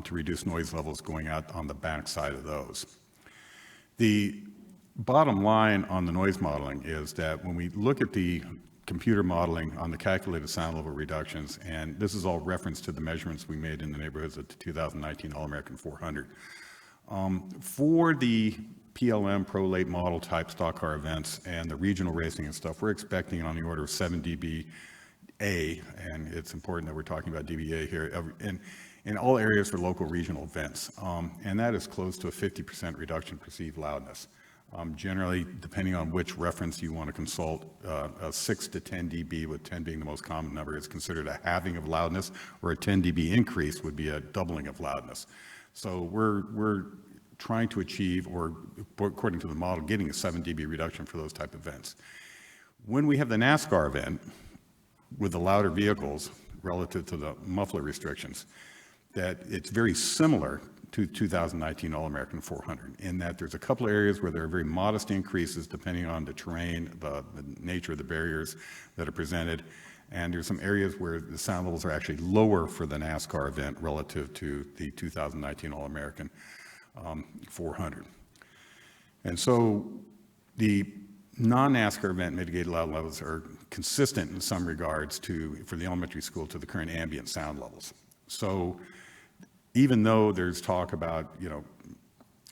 to reduce noise levels going out on the back side of those. The bottom line on the noise modeling is that when we look at the computer modeling on the calculated sound level reductions, and this is all reference to the measurements we made in the neighborhoods of the 2019 All-American 400. For the PLM Pro Late Model type stock car events and the regional racing and stuff, we're expecting on the order of 7 dBA, and it's important that we're talking about dBA here, in all areas for local regional events. And that is close to a 50% reduction in perceived loudness. Generally, depending on which reference you want to consult, a 6 to 10 dB, with 10 being the most common number, is considered a halving of loudness, or a 10 dB increase would be a doubling of loudness. So we're trying to achieve, or according to the model, getting a 7 dB reduction for those type of events. When we have the NASCAR event with the louder vehicles relative to the muffler restrictions, that it's very similar to 2019 All-American 400, in that there's a couple of areas where there are very modest increases depending on the terrain, the nature of the barriers that are presented, and there's some areas where the sound levels are actually lower for the NASCAR event relative to the 2019 All-American 400. And so the non-NASCAR event mitigated loud levels are consistent in some regards for the elementary school to the current ambient sound levels. So even though there's talk about,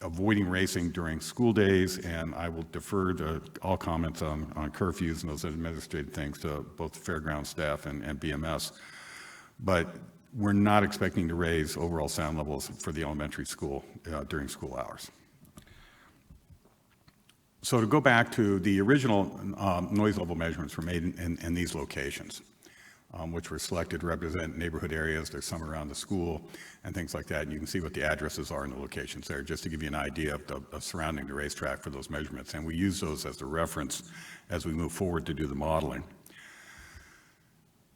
avoiding racing during school days, and I will defer to all comments on curfews and those administrative things to both the Fairgrounds staff and BMS, but we're not expecting to raise overall sound levels for the elementary school during school hours. So to go back to the original noise level measurements were made in these locations. which were selected to represent neighborhood areas. There's some around the school and things like that. And you can see what the addresses are and the locations there, just to give you an idea of surrounding the racetrack for those measurements. And we use those as a reference as we move forward to do the modeling.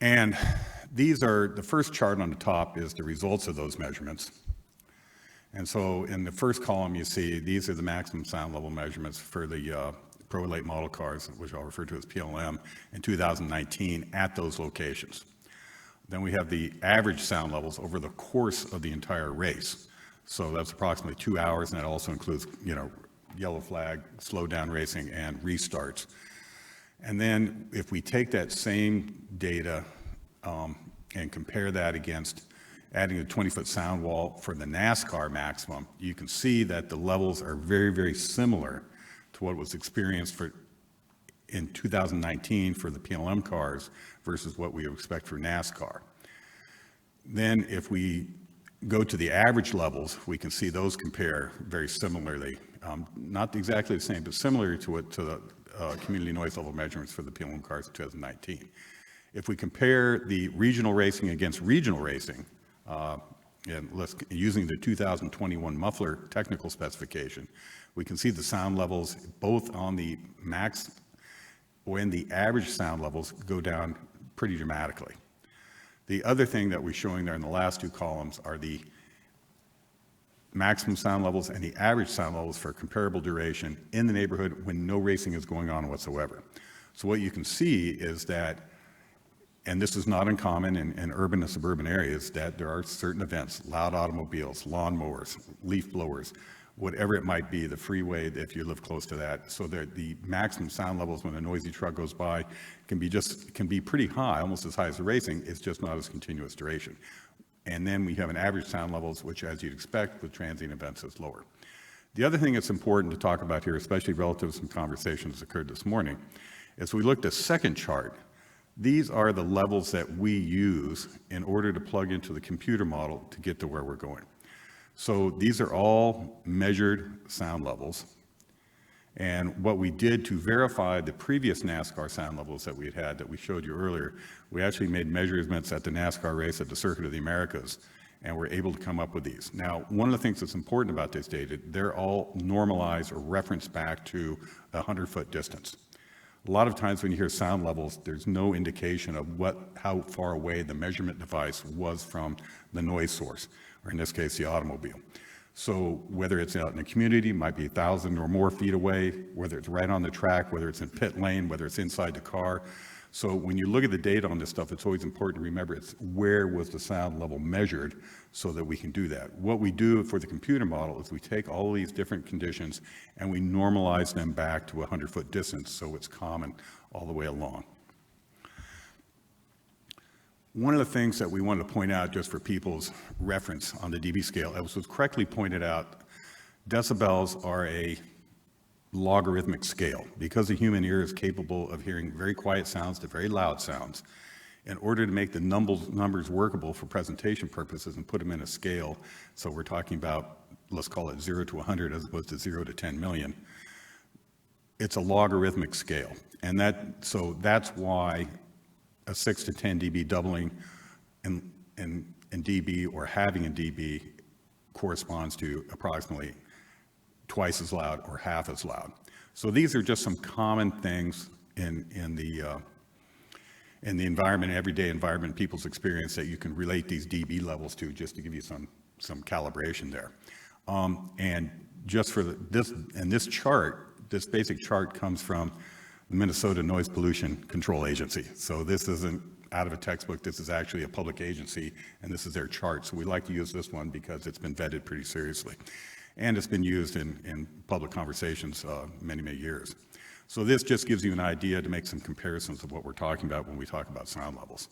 And these are, the first chart on the top is the results of those measurements. And so in the first column, you see these are the maximum sound level measurements for the Pro Late model cars, which I'll refer to as PLM, in 2019 at those locations. Then we have the average sound levels over the course of the entire race. So that's approximately 2 hours, and that also includes, yellow flag, slow down racing, and restarts. And then if we take that same data and compare that against adding a 20-foot sound wall for the NASCAR maximum, you can see that the levels are very, very similar to what was experienced in 2019 for the PLM cars versus what we would expect for NASCAR. Then if we go to the average levels, we can see those compare very similarly, not exactly the same, but similar to the community noise level measurements for the PLM cars in 2019. If we compare the regional racing against regional racing, and using the 2021 Muffler technical specification, we can see the sound levels both on the max when the average sound levels go down pretty dramatically. The other thing that we're showing there in the last two columns are the maximum sound levels and the average sound levels for comparable duration in the neighborhood when no racing is going on whatsoever. So what you can see is that, and this is not uncommon in urban and suburban areas, that there are certain events, loud automobiles, lawnmowers, leaf blowers, whatever it might be, the freeway, if you live close to that, so that the maximum sound levels when a noisy truck goes by can be pretty high, almost as high as the racing. It's just not as continuous duration. And then we have an average sound levels, which, as you'd expect with transient events, is lower. The other thing that's important to talk about here, especially relative to some conversations that occurred this morning, is we looked at the second chart. These are the levels that we use in order to plug into the computer model to get to where we're going. So these are all measured sound levels. And what we did to verify the previous NASCAR sound levels that we had that we showed you earlier, we actually made measurements at the NASCAR race at the Circuit of the Americas, and we're able to come up with these. Now, one of the things that's important about this data, they're all normalized or referenced back to a 100-foot distance. A lot of times when you hear sound levels, there's no indication of how far away the measurement device was from the noise source, or in this case, the automobile. So whether it's out in the community, might be 1,000 or more feet away, whether it's right on the track, whether it's in pit lane, whether it's inside the car. So when you look at the data on this stuff, it's always important to remember it's where was the sound level measured so that we can do that. What we do for the computer model is we take all of these different conditions and we normalize them back to a 100-foot distance so it's common all the way along. One of the things that we wanted to point out just for people's reference on the dB scale, as was correctly pointed out, decibels are a logarithmic scale. Because the human ear is capable of hearing very quiet sounds to very loud sounds, in order to make the numbers workable for presentation purposes and put them in a scale, so we're talking about, let's call it 0 to 100 as opposed to 0 to 10 million, it's a logarithmic scale. And so that's why a 6 to 10 dB doubling in dB or having in dB corresponds to approximately twice as loud or half as loud. So these are just some common things in the environment, everyday environment, people's experience that you can relate these dB levels to, just to give you some calibration there. And just for this chart, this basic chart comes from the Minnesota Noise Pollution Control Agency. So this isn't out of a textbook, this is actually a public agency, and this is their chart. So we like to use this one because it's been vetted pretty seriously. And it's been used in public conversations many, many years. So this just gives you an idea to make some comparisons of what we're talking about when we talk about sound levels.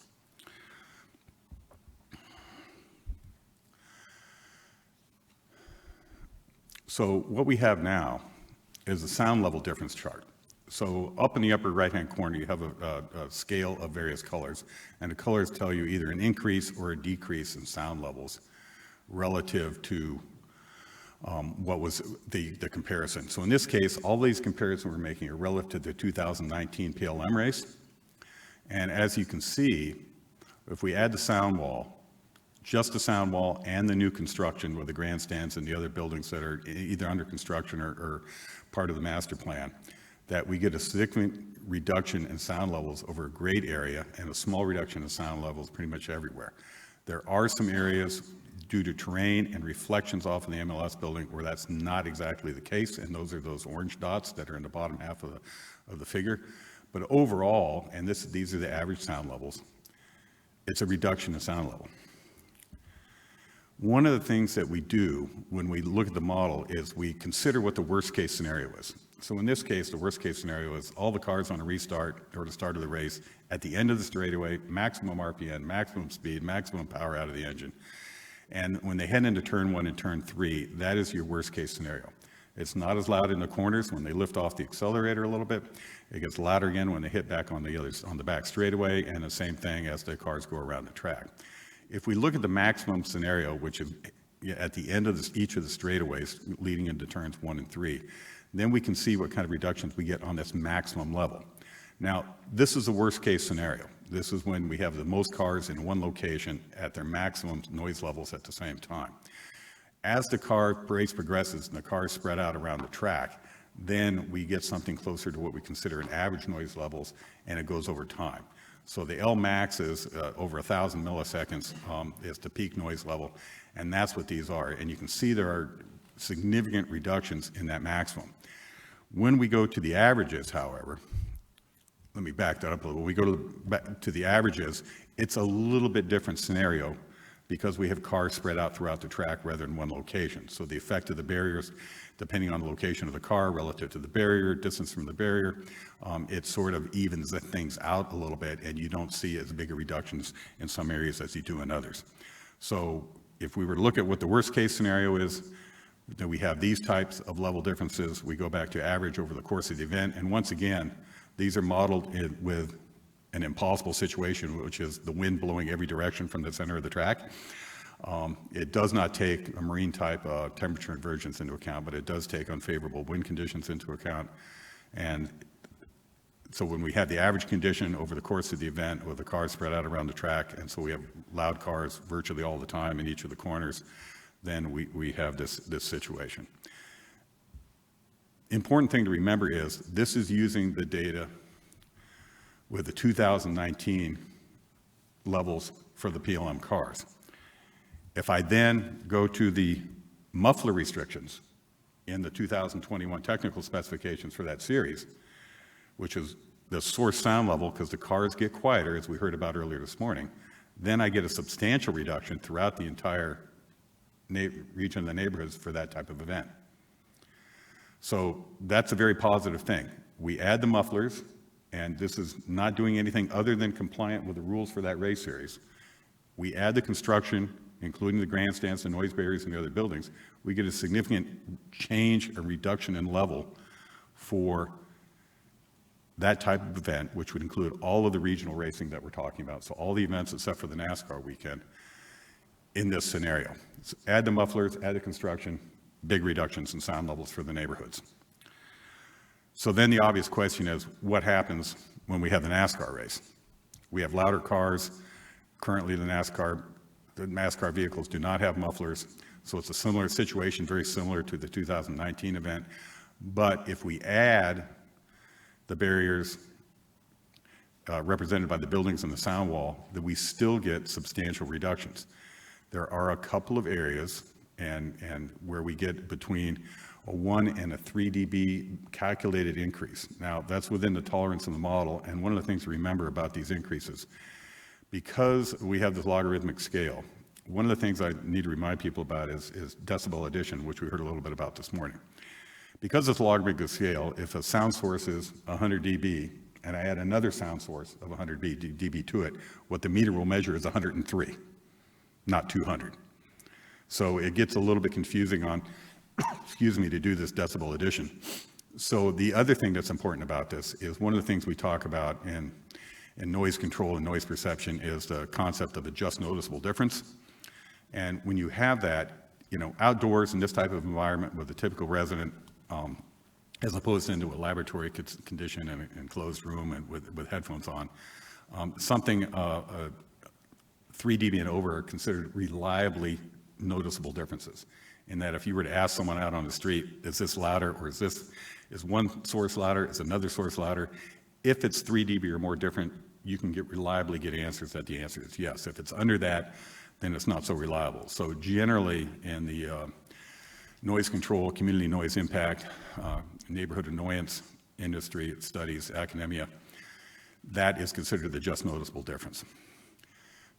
So what we have now is a sound level difference chart. So up in the upper right-hand corner, you have a scale of various colors, and the colors tell you either an increase or a decrease in sound levels relative to what was the comparison. So in this case, all these comparisons we're making are relative to the 2019 PLM race. And as you can see, If we add the sound wall, just the sound wall and the new construction with the grandstands and the other buildings that are either under construction or part of the master plan, that we get a significant reduction in sound levels over a great area and a small reduction in sound levels pretty much everywhere. There are some areas due to terrain and reflections off of the MLS building where that's not exactly the case, and those are those orange dots that are in the bottom half of the figure. But overall, and these are the average sound levels, it's a reduction in sound level. One of the things that we do when we look at the model is we consider what the worst case scenario is. So in this case, the worst case scenario is all the cars on a restart or the start of the race at the end of the straightaway, maximum RPM, maximum speed, maximum power out of the engine. And when they head into turn 1 and turn 3, that is your worst case scenario. It's not as loud in the corners when they lift off the accelerator a little bit. It gets louder again when they hit back on the back straightaway, and the same thing as the cars go around the track. If we look at the maximum scenario, which is at the end of each of the straightaways leading into turns 1 and 3, then we can see what kind of reductions we get on this maximum level. Now, this is the worst case scenario. This is when we have the most cars in one location at their maximum noise levels at the same time. As the race progresses and the cars spread out around the track, then we get something closer to what we consider an average noise levels, and it goes over time. So the L max is over 1,000 milliseconds is the peak noise level, and that's what these are. And you can see there are significant reductions in that maximum. When we go to the averages, however, let me back that up a little. When we go to the averages, it's a little bit different scenario because we have cars spread out throughout the track rather than one location. So the effect of the barriers, depending on the location of the car relative to the barrier, distance from the barrier, it sort of evens things out a little bit, and you don't see as big a reductions in some areas as you do in others. So if we were to look at what the worst case scenario is, that we have these types of level differences, we go back to average over the course of the event, and once again, these are modeled with an impossible situation, which is the wind blowing every direction from the center of the track. It does not take a marine type temperature inversions into account, but it does take unfavorable wind conditions into account. And so when we have the average condition over the course of the event with the cars spread out around the track, and so we have loud cars virtually all the time in each of the corners, then we have this situation. Important thing to remember is this is using the data with the 2019 levels for the PLM cars. If I then go to the muffler restrictions in the 2021 technical specifications for that series, which is the source sound level because the cars get quieter, as we heard about earlier this morning, then I get a substantial reduction throughout the entire region of the neighborhoods for that type of event. So that's a very positive thing. We add the mufflers, and this is not doing anything other than compliant with the rules for that race series. We add the construction, including the grandstands, the noise barriers, and the other buildings. We get a significant change, a reduction in level for that type of event, which would include all of the regional racing that we're talking about. So all the events except for the NASCAR weekend in this scenario. So add the mufflers, add the construction, big reductions in sound levels for the neighborhoods. So then the obvious question is, what happens when we have the NASCAR race? We have louder cars. Currently, the NASCAR vehicles do not have mufflers, so it's a similar situation, very similar to the 2019 event. But if we add the barriers represented by the buildings and the sound wall, then we still get substantial reductions. There are a couple of areas and where we get between a 1 and a 3 dB calculated increase. Now, that's within the tolerance of the model, and one of the things to remember about these increases, because we have this logarithmic scale, one of the things I need to remind people about is Decibel Addition, which we heard a little bit about this morning. Because it's logarithmic scale, if a sound source is 100 dB, and I add another sound source of 100 dB to it, what the meter will measure is 103, not 200. So it gets a little bit confusing on, excuse me, to do this decibel addition. So the other thing that's important about this is one of the things we talk about in noise control and noise perception is the concept of a just noticeable difference. And when you have that, outdoors in this type of environment with a typical resident, as opposed to into a laboratory condition in an enclosed room and with headphones on, something 3 dB and over are considered reliably noticeable differences. In that if you were to ask someone out on the street, is this louder, or is one source louder, is another source louder? If it's 3 dB or more different, you can reliably get answers that the answer is yes. If it's under that, then it's not so reliable. So generally in the noise control, community noise impact, neighborhood annoyance industry studies, academia, that is considered the just noticeable difference.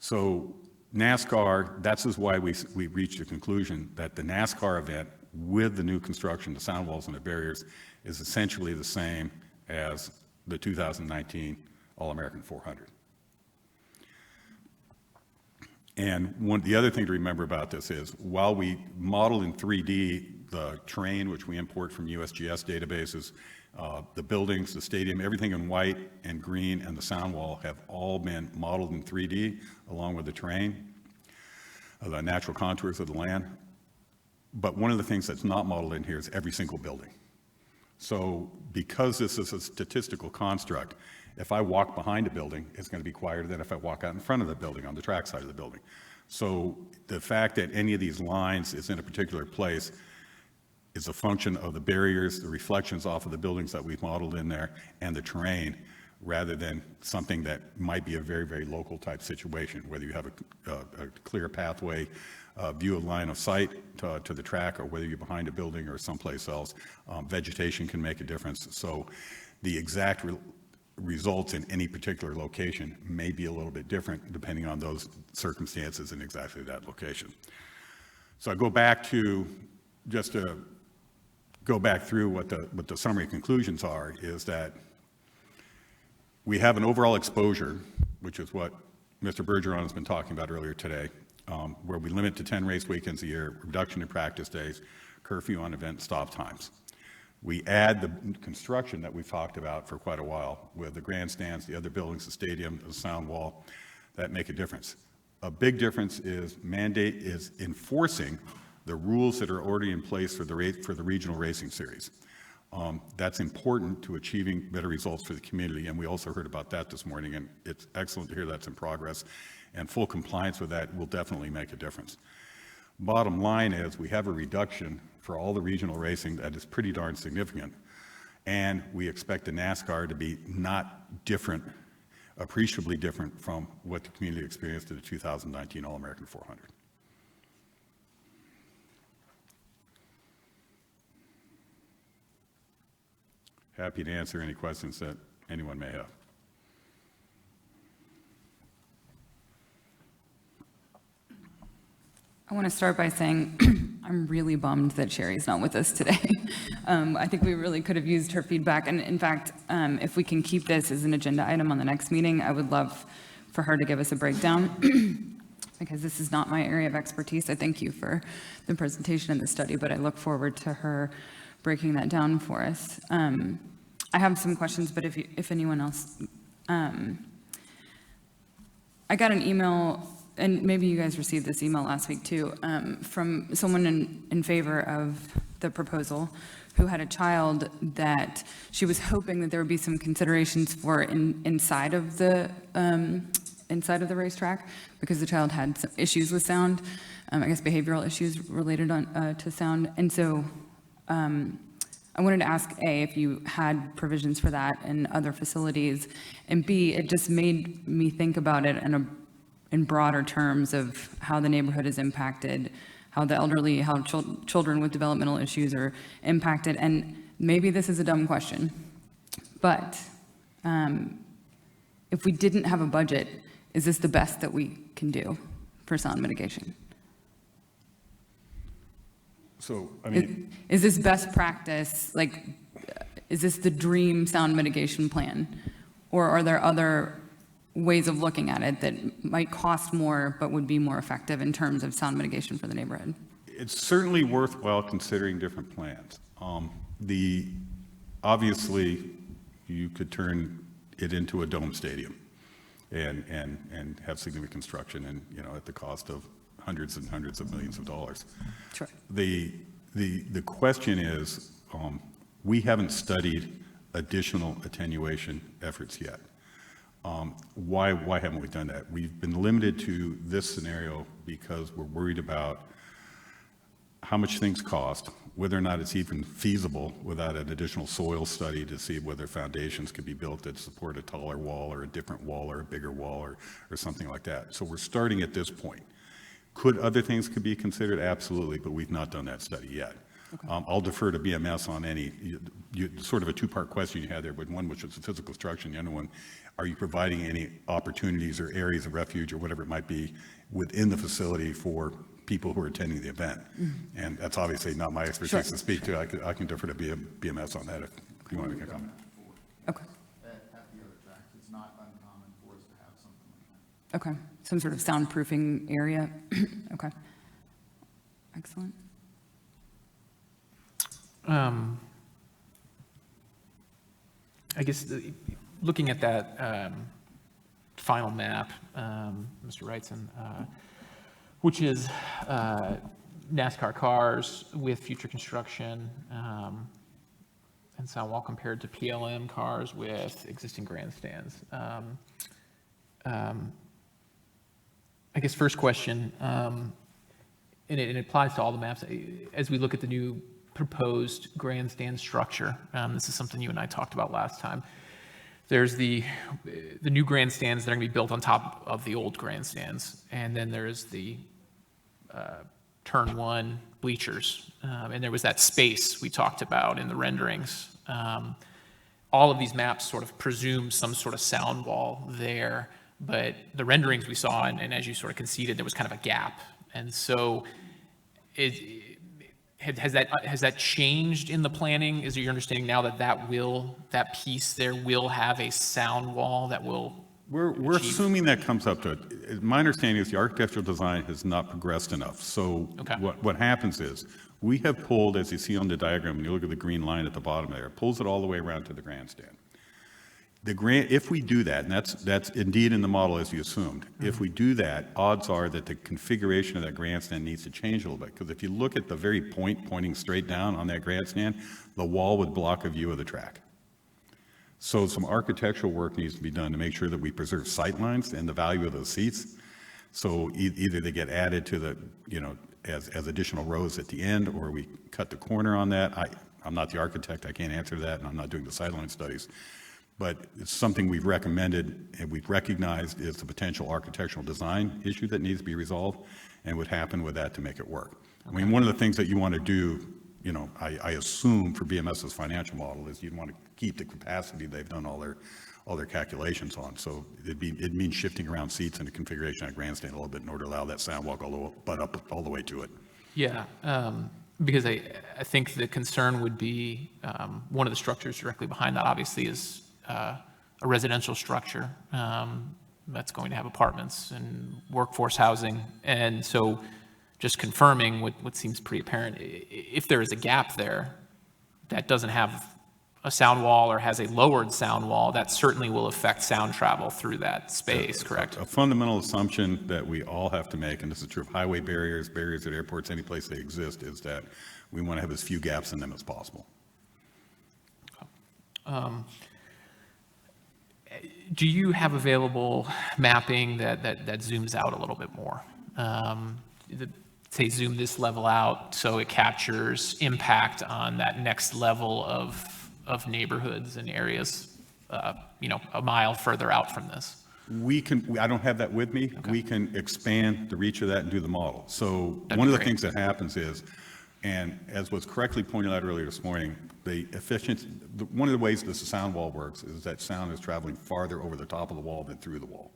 So NASCAR, that's why we reached a conclusion that the NASCAR event with the new construction, the sound walls and the barriers, is essentially the same as the 2019 All-American 400. And the other thing to remember about this is, while we modeled in 3D the terrain, which we import from USGS databases, the buildings, the stadium, everything in white and green, and the sound wall have all been modeled in 3D, along with the terrain, the natural contours of the land. But one of the things that's not modeled in here is every single building. So because this is a statistical construct, if I walk behind a building, it's going to be quieter than if I walk out in front of the building, on the track side of the building. So the fact that any of these lines is in a particular place is a function of the barriers, the reflections off of the buildings that we've modeled in there, and the terrain, rather than something that might be a very, very local type situation, whether you have a clear pathway, view of line of sight to the track, or whether you're behind a building or someplace else. Vegetation can make a difference. So the exact results in any particular location may be a little bit different depending on those circumstances in exactly that location. So I go back to, just to go back through what the summary conclusions are, is that we have an overall exposure, which is what Mr. Bergeron has been talking about earlier today, where we limit to 10 race weekends a year, reduction in practice days, curfew on event stop times. We add the construction that we've talked about for quite a while with the grandstands, the other buildings, the stadium, the sound wall, that make a difference. A big difference is enforcing the rules that are already in place for the regional racing series. That's important to achieving better results for the community, and we also heard about that this morning, and it's excellent to hear that's in progress, and full compliance with that will definitely make a difference. Bottom line is, we have a reduction for all the regional racing that is pretty darn significant, and we expect the NASCAR to be not different, appreciably different from what the community experienced in the 2019 All-American 400. Happy to answer any questions that anyone may have. I want to start by saying I'm really bummed that Sherry's not with us today. I think we really could have used her feedback. And in fact, if we can keep this as an agenda item on the next meeting, I would love for her to give us a breakdown because this is not my area of expertise. I thank you for the presentation and the study, but I look forward to her breaking that down for us. I have some questions, but if anyone else, I got an email, and maybe you guys received this email last week too, from someone in favor of the proposal who had a child that she was hoping that there would be some considerations for inside of the racetrack, because the child had some issues with sound, I guess behavioral issues related to sound. And so I wanted to ask, A, if you had provisions for that in other facilities, and B, it just made me think about it in broader terms of how the neighborhood is impacted, how the elderly, how children with developmental issues are impacted. And maybe this is a dumb question, but if we didn't have a budget, is this the best that we can do for sound mitigation? So, I mean, is this best practice? Like, is this the dream sound mitigation plan? Or are there other ways of looking at it that might cost more but would be more effective in terms of sound mitigation for the neighborhood? it's certainly worthwhile considering different plans. Obviously, you could turn it into a dome stadium and have significant construction and, at the cost of hundreds and hundreds of millions of dollars. Sure. The question is, we haven't studied additional attenuation efforts yet. Why haven't we done that? We've been limited to this scenario because we're worried about how much things cost, whether or not it's even feasible without an additional soil study to see whether foundations could be built that support a taller wall or a different wall or a bigger wall or something like that. So we're starting at this point. Could other things could be considered? Absolutely, but we've not done that study yet. Okay. I'll defer to BMS on any, sort of a two-part question you had there, but one which was the physical structure, and the other one, are you providing any opportunities or areas of refuge or whatever it might be within the facility for people who are attending the event? Mm-hmm. And that's obviously not my expertise to speak to. I can defer to BMS on that if you want to make a comment. Okay. At the other tracks, it's not uncommon for us to have something like that. Okay. Some sort of soundproofing area. Okay. Excellent. I guess looking at that final map, Mr. Wrightson, which is NASCAR cars with future construction and sound wall compared to PLM cars with existing grandstands. I guess first question, and it applies to all the maps. As we look at the new proposed grandstand structure, this is something you and I talked about last time. There's the new grandstands that are going to be built on top of the old grandstands, and then there's the turn one bleachers, and there was that space we talked about in the renderings. All of these maps sort of presume some sort of sound wall there, but the renderings we saw, and as you sort of conceded, there was kind of a gap, and so has that changed in the planning? Is it your understanding now that that piece there will have a sound wall that will? We're assuming that comes up to it. My understanding is the architectural design has not progressed enough. So okay. What happens is we have pulled, as you see on the diagram, when you look at the green line at the bottom there, it pulls it all the way around to the grandstand. If we do that, and that's indeed in the model as you assumed, if we do that, odds are that the configuration of that grandstand needs to change a little bit. Because if you look at the very point pointing straight down on that grandstand, the wall would block a view of the track. So some architectural work needs to be done to make sure that we preserve sight lines and the value of those seats. So either they get added to the, as additional rows at the end, or we cut the corner on that. I'm not the architect, I can't answer that, and I'm not doing the sideline studies. But it's something we've recommended and we've recognized is the potential architectural design issue that needs to be resolved and what happened with that to make it work. Okay. I mean, one of the things that you want to do, I assume for BMS's financial model is you'd want to keep the capacity they've done all their calculations on. So it means shifting around seats and the configuration of grandstand a little bit in order to allow that sound walk up all the way to it. Yeah, because I think the concern would be one of the structures directly behind that obviously is a residential structure that's going to have apartments and workforce housing. And so just confirming what seems pretty apparent, if there is a gap there that doesn't have a sound wall or has a lowered sound wall, that certainly will affect sound travel through that space, correct? A fundamental assumption that we all have to make, and this is true of highway barriers at airports, any place they exist, is that we want to have as few gaps in them as possible. Do you have available mapping that zooms out a little bit more? Say zoom this level out so it captures impact on that next level of neighborhoods and areas, a mile further out from this? I don't have that with me. Okay. We can expand the reach of that and do the model. So one of the things that happens is, and as was correctly pointed out earlier this morning, one of the ways this sound wall works is that sound is traveling farther over the top of the wall than through the wall.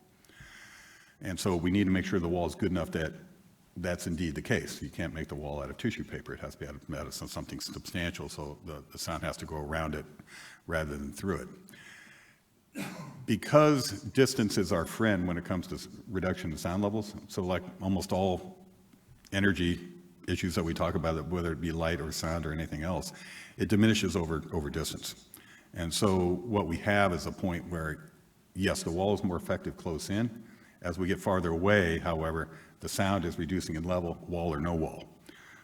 And so we need to make sure the wall is good enough that that's indeed the case. You can't make the wall out of tissue paper. It has to be out of something substantial, so the sound has to go around it rather than through it. Because distance is our friend when it comes to reduction in sound levels, so like almost all energy issues that we talk about, whether it be light or sound or anything else, it diminishes over distance. And so what we have is a point where, yes, the wall is more effective close in. As we get farther away, however, the sound is reducing in level, wall or no wall.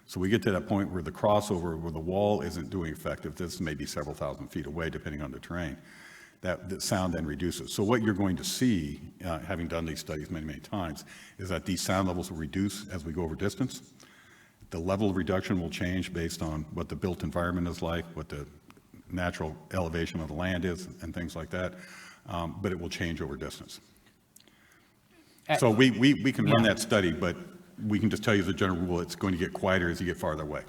So we get to that point where the crossover, where the wall isn't doing effective, this may be several thousand feet away depending on the terrain. that sound then reduces. So what you're going to see, having done these studies many, many times, is that these sound levels will reduce as we go over distance. The level of reduction will change based on what the built environment is like, what the natural elevation of the land is, and things like that, but it will change over distance. So we can run that study, but we can just tell you as a general rule, it's going to get quieter as you get farther away.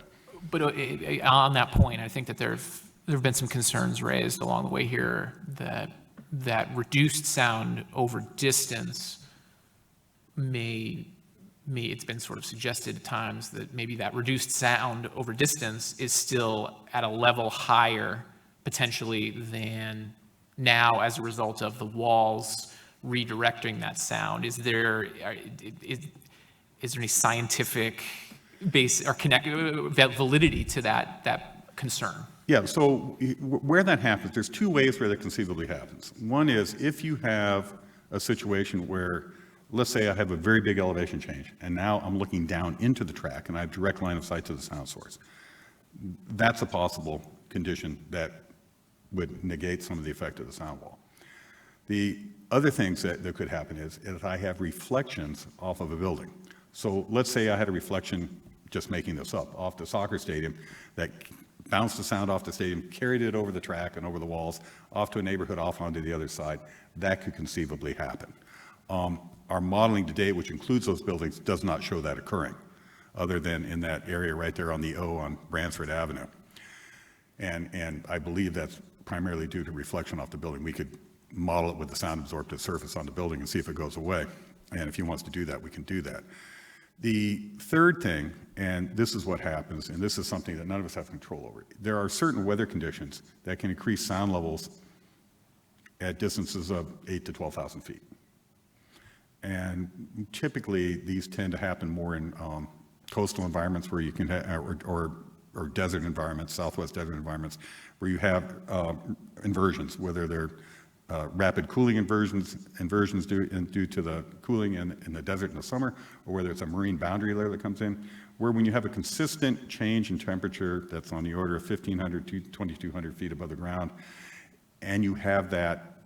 But on that point, I think that there have been some concerns raised along the way here that reduced sound over distance it's been sort of suggested at times that maybe that reduced sound over distance is still at a level higher potentially than now as a result of the walls redirecting that sound. Is there any scientific base or validity to that concern? Yeah, so where that happens, there's two ways where that conceivably happens. One is if you have a situation where, let's say I have a very big elevation change, and now I'm looking down into the track, and I have direct line of sight to the sound source. That's a possible condition that would negate some of the effect of the sound wall. The other things that could happen is if I have reflections off of a building. So let's say I had a reflection, just making this up, off the soccer stadium that bounced the sound off the stadium, carried it over the track and over the walls, off to a neighborhood, off onto the other side. That could conceivably happen. Our modeling today, which includes those buildings, does not show that occurring, other than in that area right there on the O on Bransford Avenue. And I believe that's primarily due to reflection off the building. We could model it with the sound absorptive surface on the building and see if it goes away. And if he wants to do that, we can do that. The third thing, and this is what happens, and this is something that none of us have control over, there are certain weather conditions that can increase sound levels at distances of 8,000 to 12,000 feet. And typically, these tend to happen more in coastal environments where you can or desert environments, southwest desert environments, where you have inversions, whether they're rapid cooling inversions due to the cooling in the desert in the summer, or whether it's a marine boundary layer that comes in, where when you have a consistent change in temperature that's on the order of 1,500 to 2,200 feet above the ground, and you have that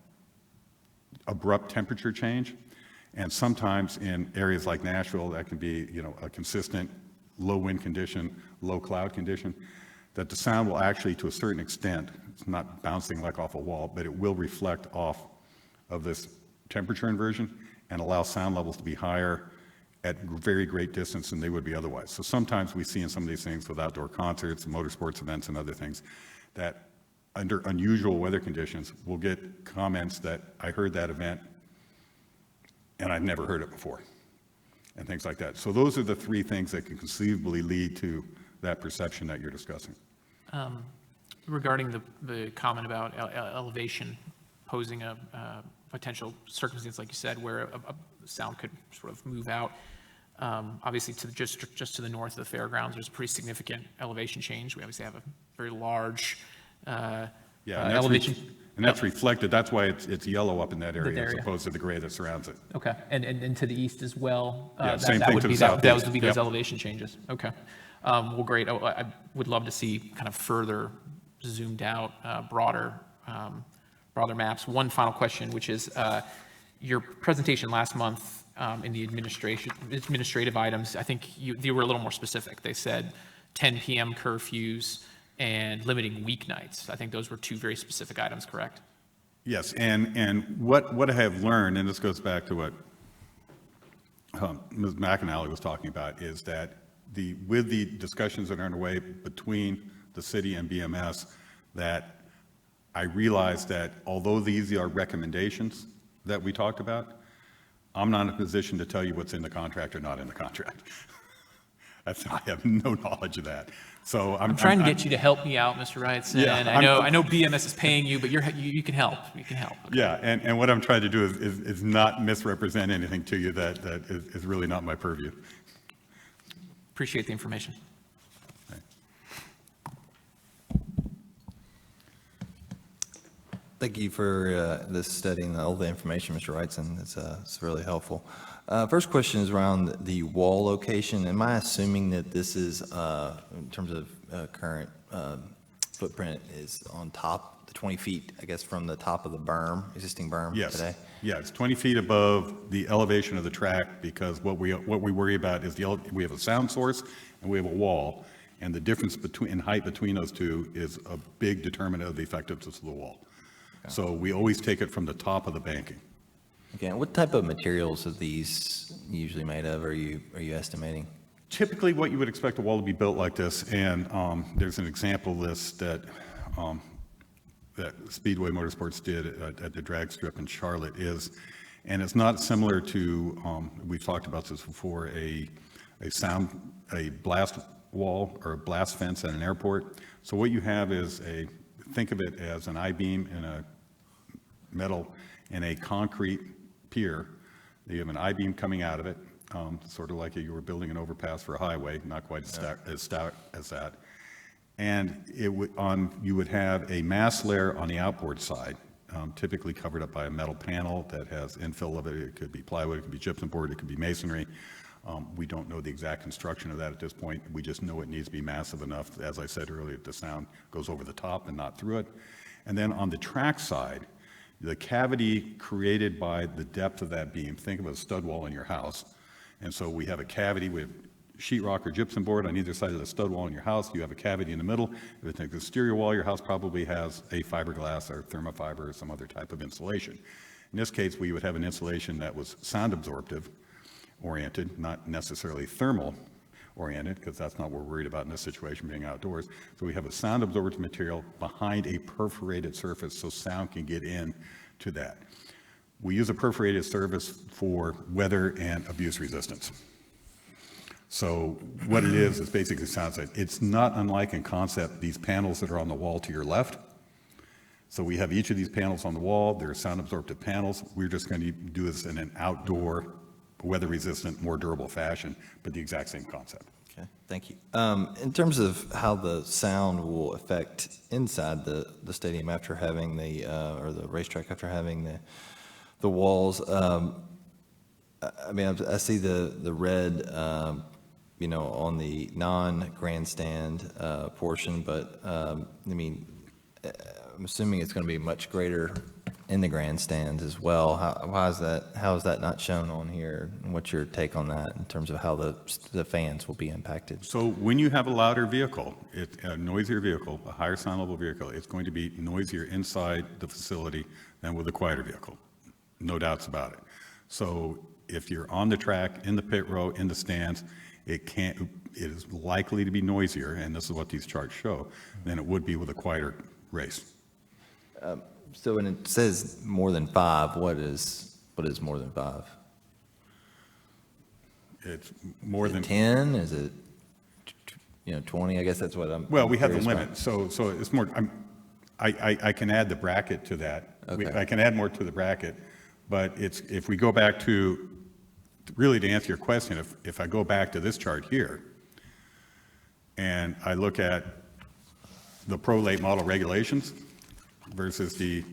abrupt temperature change, and sometimes in areas like Nashville, that can be, a consistent low wind condition, low cloud condition, that the sound will actually, to a certain extent, it's not bouncing like off a wall, but it will reflect off of this temperature inversion and allow sound levels to be higher at very great distance than they would be otherwise. So sometimes we see in some of these things with outdoor concerts, motorsports events, and other things, that under unusual weather conditions, we'll get comments that I heard that event and I've never heard it before, and things like that. So those are the three things that can conceivably lead to that perception that you're discussing. Regarding the comment about elevation posing a potential circumstance, like you said, where a sound could sort of move out. Obviously, just to the north of the Fairgrounds, there's a pretty significant elevation change. We obviously have a very large elevation. And that's reflected. That's why it's yellow up in that area as opposed to the gray that surrounds it. Okay, and to the east as well. Same thing to the southeast. That would be those elevation changes. Okay. Well, great. I would love to see kind of further zoomed out, broader maps. One final question, which is your presentation last month in the administrative items. I think you were a little more specific. They said 10 p.m. curfews and limiting weeknights. I think those were two very specific items, correct? Yes, and what I have learned, and this goes back to what Ms. McAnally was talking about, is that with the discussions that are underway between the city and BMS, that I realized that although these are recommendations that we talked about, I'm not in a position to tell you what's in the contract or not in the contract. I have no knowledge of that. So I'm trying to get you to help me out, Mr. Wrightson. Yeah, and I know BMS is paying you, but you can help. You can help. Okay. Yeah, and what I'm trying to do is not misrepresent anything to you that is really not my purview. Appreciate the information. Thank you for this study and all the information, Mr. Wrightson. It's really helpful. First question is around the wall location. Am I assuming that this is, in terms of current footprint, is on top the 20 feet, I guess, from the top of the berm, existing berm Yes. today? Yeah, it's 20 feet above the elevation of the track, because what we worry about is we have a sound source and we have a wall, and the difference in height between those two is a big determinant of the effectiveness of the wall. So we always take it from the top of the banking. Okay, and what type of materials are these usually made of, are you estimating? Typically, what you would expect a wall to be built like this, and there's an example list that Speedway Motorsports did at the drag strip in Charlotte and it's not similar to, we've talked about this before, a blast wall or a blast fence at an airport. So what you have is think of it as an I-beam in a metal in a concrete pier. You have an I-beam coming out of it, sort of like you were building an overpass for a highway, not quite as stout as that. And you would have a mass layer on the outboard side, typically covered up by a metal panel that has infill of it. It could be plywood, it could be gypsum board, it could be masonry. We don't know the exact construction of that at this point. We just know it needs to be massive enough, as I said earlier, the sound goes over the top and not through it. And then on the track side, the cavity created by the depth of that beam, think of a stud wall in your house. And so we have a cavity with sheetrock or gypsum board on either side of the stud wall in your house. You have a cavity in the middle. If it's an exterior wall, your house probably has a fiberglass or thermofiber or some other type of insulation. In this case, we would have an insulation that was sound absorptive oriented, not necessarily thermal oriented, because that's not what we're worried about in this situation, being outdoors. So we have a sound absorptive material behind a perforated surface so sound can get in to that. We use a perforated surface for weather and abuse resistance. So what it is basically sound side. It's not unlike in concept these panels that are on the wall to your left. So we have each of these panels on the wall. They're sound absorptive panels. We're just going to do this in an outdoor, weather resistant, more durable fashion, but the exact same concept. Okay, thank you. In terms of how the sound will affect inside the stadium after having or the racetrack after having the walls, I mean, I see the red, on the non-grandstand portion, but I mean, I'm assuming it's going to be much greater in the grandstands as well. How is that not shown on here? And what's your take on that in terms of how the fans will be impacted? So when you have a louder vehicle, a noisier vehicle, a higher sound level vehicle, it's going to be noisier inside the facility than with a quieter vehicle. No doubts about it. So if you're on the track, in the pit row, in the stands, it is likely to be noisier, and this is what these charts show, than it would be with a quieter race. So when it says more than 5, what is more than 5? It's more than 10. Is it 20? I guess that's what I'm. Well, we have the curious limit, about. so it's more. I can add the bracket to that. Okay. I can add more to the bracket, but if we go back to really to answer your question, if I go back to this chart here, and I look at the Pro Late model regulations versus the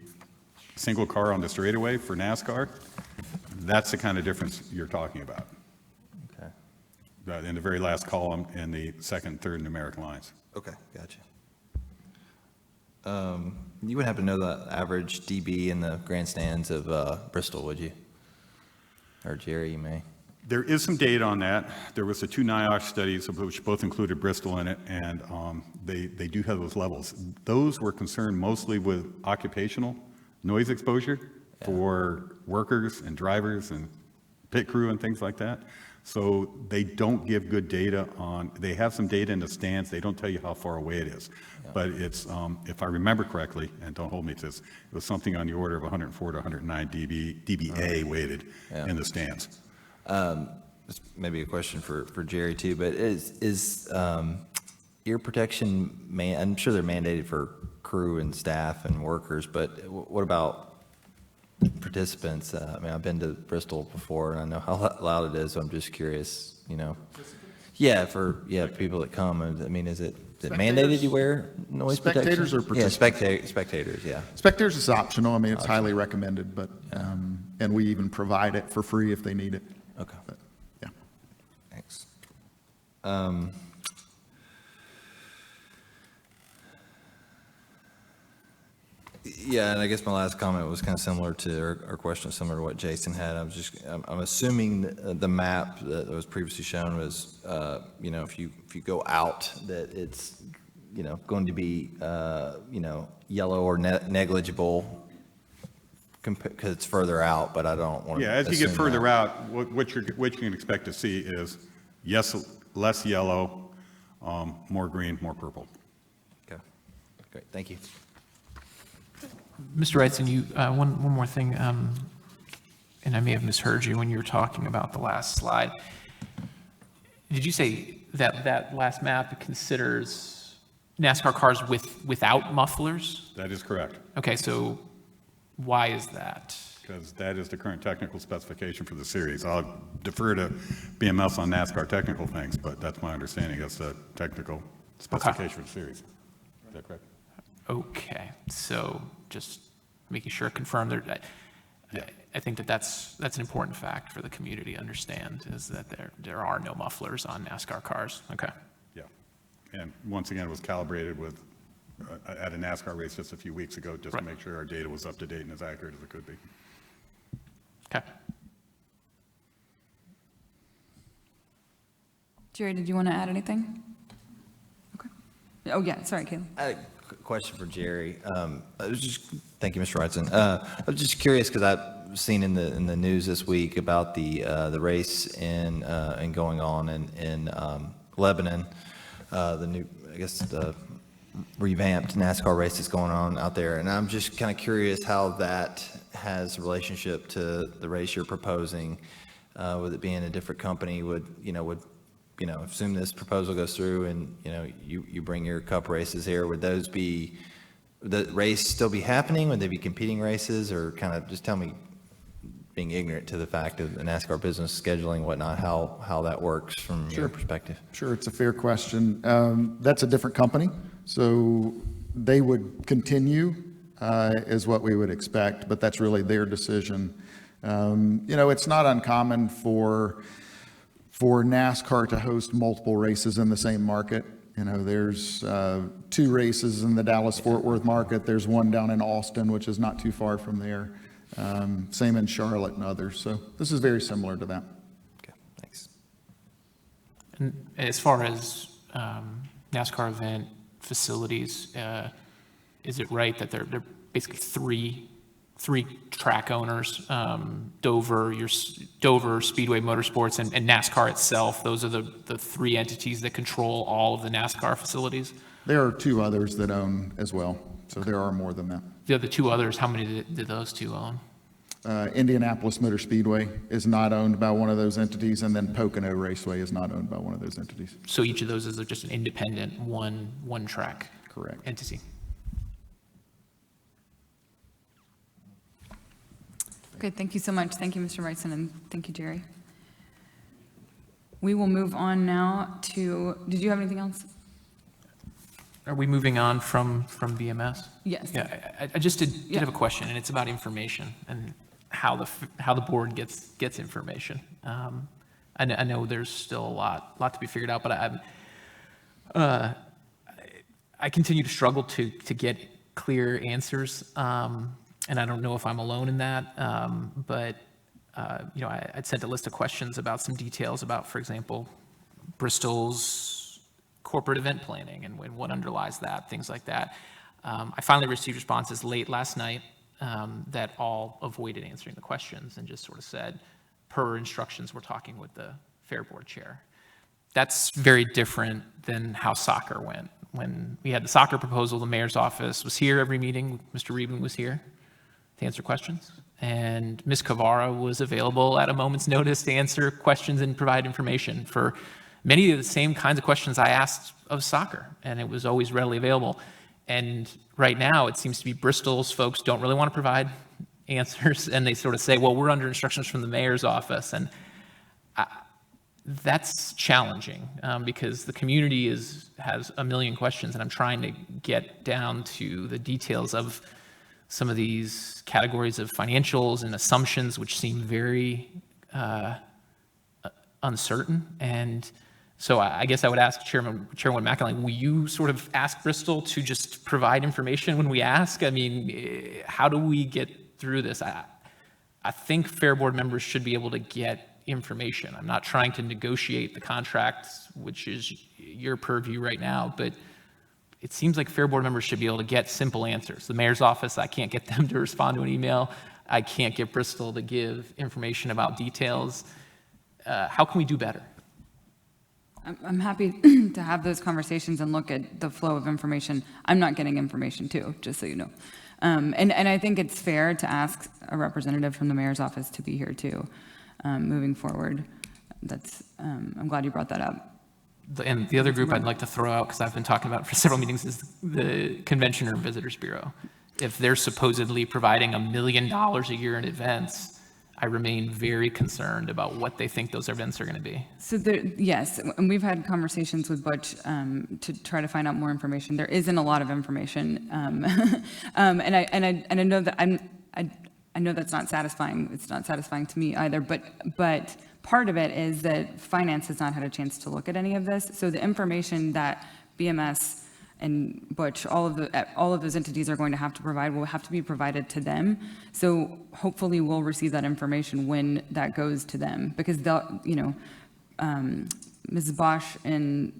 single car on the straightaway for NASCAR, that's the kind of difference you're talking about. Okay. In the very last column in the second, third numeric lines. Okay, gotcha. You would happen to know the average dB in the grandstands of Bristol, would you? Or Jerry, you may. There is some data on that. There was the 2 NIOSH studies, which both included Bristol in it, and they do have those levels. Those were concerned mostly with occupational noise exposure for workers and drivers and pit crew and things like that. So they don't give good data on, they have some data in the stands, they don't tell you how far away it is. Yeah. But it's, if I remember correctly, and don't hold me to this, it was something on the order of 104 to 109 dBA weighted in the stands. This may be a question for Jerry too, but is ear protection, I'm sure they're mandated for crew and staff and workers, but what about participants? I mean, I've been to Bristol before and I know how loud it is, so I'm just curious, Yeah, for people that come, I mean, is it mandated you wear noise protection? Spectators or participants? Yeah, spectators, yeah. Spectators is optional. I mean, it's highly recommended, but, and we even provide it for free if they need it. Okay. But, yeah. Thanks. Yeah, and I guess my last comment was kind of similar to, or question similar to what Jason had. I'm assuming the map that was previously shown was, you know, if you go out, that it's, you know, going to be, you know, yellow or negligible because it's further out, but I don't want to. Yeah, as you get further out, what you can expect to see is, yes, less yellow, more green, more purple. Okay, great, thank you. Mr. Wrightson, you, one more thing, and I may have misheard you when you were talking about the last slide. Did you say that that last map considers NASCAR cars without mufflers? That is correct. Okay, so why is that? Because that is the current technical specification for the series. I'll defer to BMS on NASCAR technical things, but that's my understanding. That's the technical specification for the series. Is that correct? Okay, so just making sure, confirm that. I think that's an important fact for the community to understand, is that there are no mufflers on NASCAR cars. Okay. Yeah, and once again, it was calibrated with at a NASCAR race just a few weeks ago, just to make sure our data was up to date and as accurate as it could be. Okay. Jerry, did you want to add anything? Okay. Oh, yeah, sorry, Caleb. I had a question for Jerry. Thank you, Mr. Wrightson. I was just curious because I've seen in the news this week about the race and going on in Lebanon, the new, I guess, the revamped NASCAR race that's going on out there, and I'm just kind of curious how that has a relationship to the race you're proposing. With it being a different company, would assume this proposal goes through and you bring your cup races here, would the race still be happening? Would they be competing races, or kind of just tell me, being ignorant to the fact of the NASCAR business scheduling, whatnot, how that works from your perspective? Sure, it's a fair question. That's a different company, so they would continue is what we would expect, but that's really their decision. It's not uncommon for NASCAR to host multiple races in the same market. There's 2 races in the Dallas-Fort Worth market. There's one down in Austin, which is not too far from there. Same in Charlotte and others. So this is very similar to that. Okay, thanks. And as far as NASCAR event facilities, is it right that they're basically three track owners, Dover, Speedway Motorsports, and NASCAR itself? Those are the 3 entities that control all of the NASCAR facilities? There are 2 others that own as well, so there are more than that. The other 2 others, how many did those 2 own? Indianapolis Motor Speedway is not owned by one of those entities, and then Pocono Raceway is not owned by one of those entities. So each of those is just an independent one track entity? Okay, thank you so much. Thank you, Mr. Wrightson, and thank you, Jerry. We will move on now to, did you have anything else? Are we moving on from BMS? Yes. Yeah, I just did have a question, and it's about information and how the board gets information. I know there's still a lot to be figured out, but I continue to struggle to get clear answers. And I don't know if I'm alone in that, but I'd sent a list of questions about some details about, for example, Bristol's corporate event planning and what underlies that, things like that. I finally received responses late last night that all avoided answering the questions and just sort of said, per instructions, we're talking with the Fair Board chair. That's very different than how soccer went. When we had the soccer proposal, the mayor's office was here every meeting. Mr. Ryman was here to answer questions. And Ms. Cavara was available at a moment's notice to answer questions and provide information for many of the same kinds of questions I asked of soccer, and it was always readily available. And right now, it seems to be Bristol's folks don't really want to provide answers, and they sort of say, well, we're under instructions from the mayor's office. And that's challenging because the community has a million questions, and I'm trying to get down to the details of some of these categories of financials and assumptions, which seem very uncertain. And So I guess I would ask Chairwoman McElwain, will you sort of ask Bristol to just provide information when we ask? I mean, how do we get through this? I think Fair Board members should be able to get information. I'm not trying to negotiate the contracts, which is your purview right now, but it seems like Fair Board members should be able to get simple answers. The mayor's office, I can't get them to respond to an email. I can't get Bristol to give information about details. How can we do better? I'm happy to have those conversations and look at the flow of information. I'm not getting information too, just so you know. And I think it's fair to ask a representative from the mayor's office to be here too, moving forward. I'm glad you brought that up. And the other group I'd like to throw out, because I've been talking about it for several meetings, is the Convention or Visitors Bureau. If they're supposedly providing $1 million a year in advance, I remain very concerned about what they think those events are going to be. So yes, and we've had conversations with Butch to try to find out more information. There isn't a lot of information, and I know that I know that's not satisfying. It's not satisfying to me either. But part of it is that finance has not had a chance to look at any of this. So the information that BMS and Butch, all of those entities are going to have to provide will have to be provided to them. So hopefully we'll receive that information when that goes to them, because they'll, Mrs. Bosch in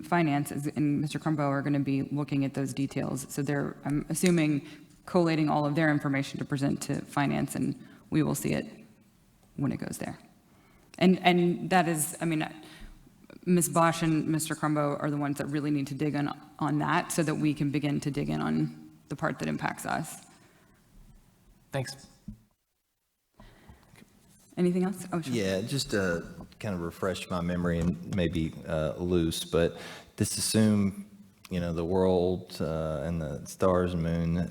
finance and Mr. Crumbo are going to be looking at those details. So I'm assuming, collating all of their information to present to finance, and we will see it when it goes there. And that is, I mean, Ms. Bosch and Mr. Crumbo are the ones that really need to dig in on that, so that we can begin to dig in on the part that impacts us. Thanks. Anything else? Oh, sure. Yeah, just to kind of refresh my memory and maybe loose, but just assume, the world and the stars and moon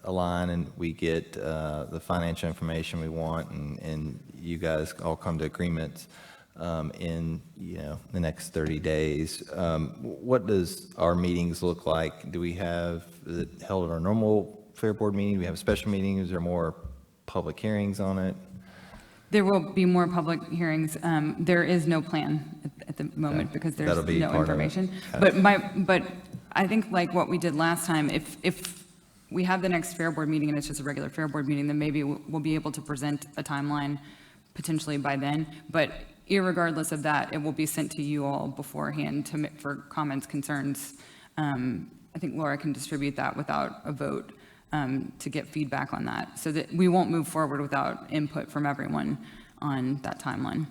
align, and we get the financial information we want, and you guys all come to agreements in the next 30 days. What does our meetings look like? Do we have, is it held at our normal Fair Board meeting? Do we have special meetings? Is there more public hearings on it? There will be more public hearings. There is no plan at the moment because there's no information. But I think like what we did last time, if we have the next Fair Board meeting and it's just a regular Fair Board meeting, then maybe we'll be able to present a timeline potentially by then. But irregardless of that, it will be sent to you all beforehand for comments, concerns. I think Laura can distribute that without a vote to get feedback on that, so that we won't move forward without input from everyone on that timeline.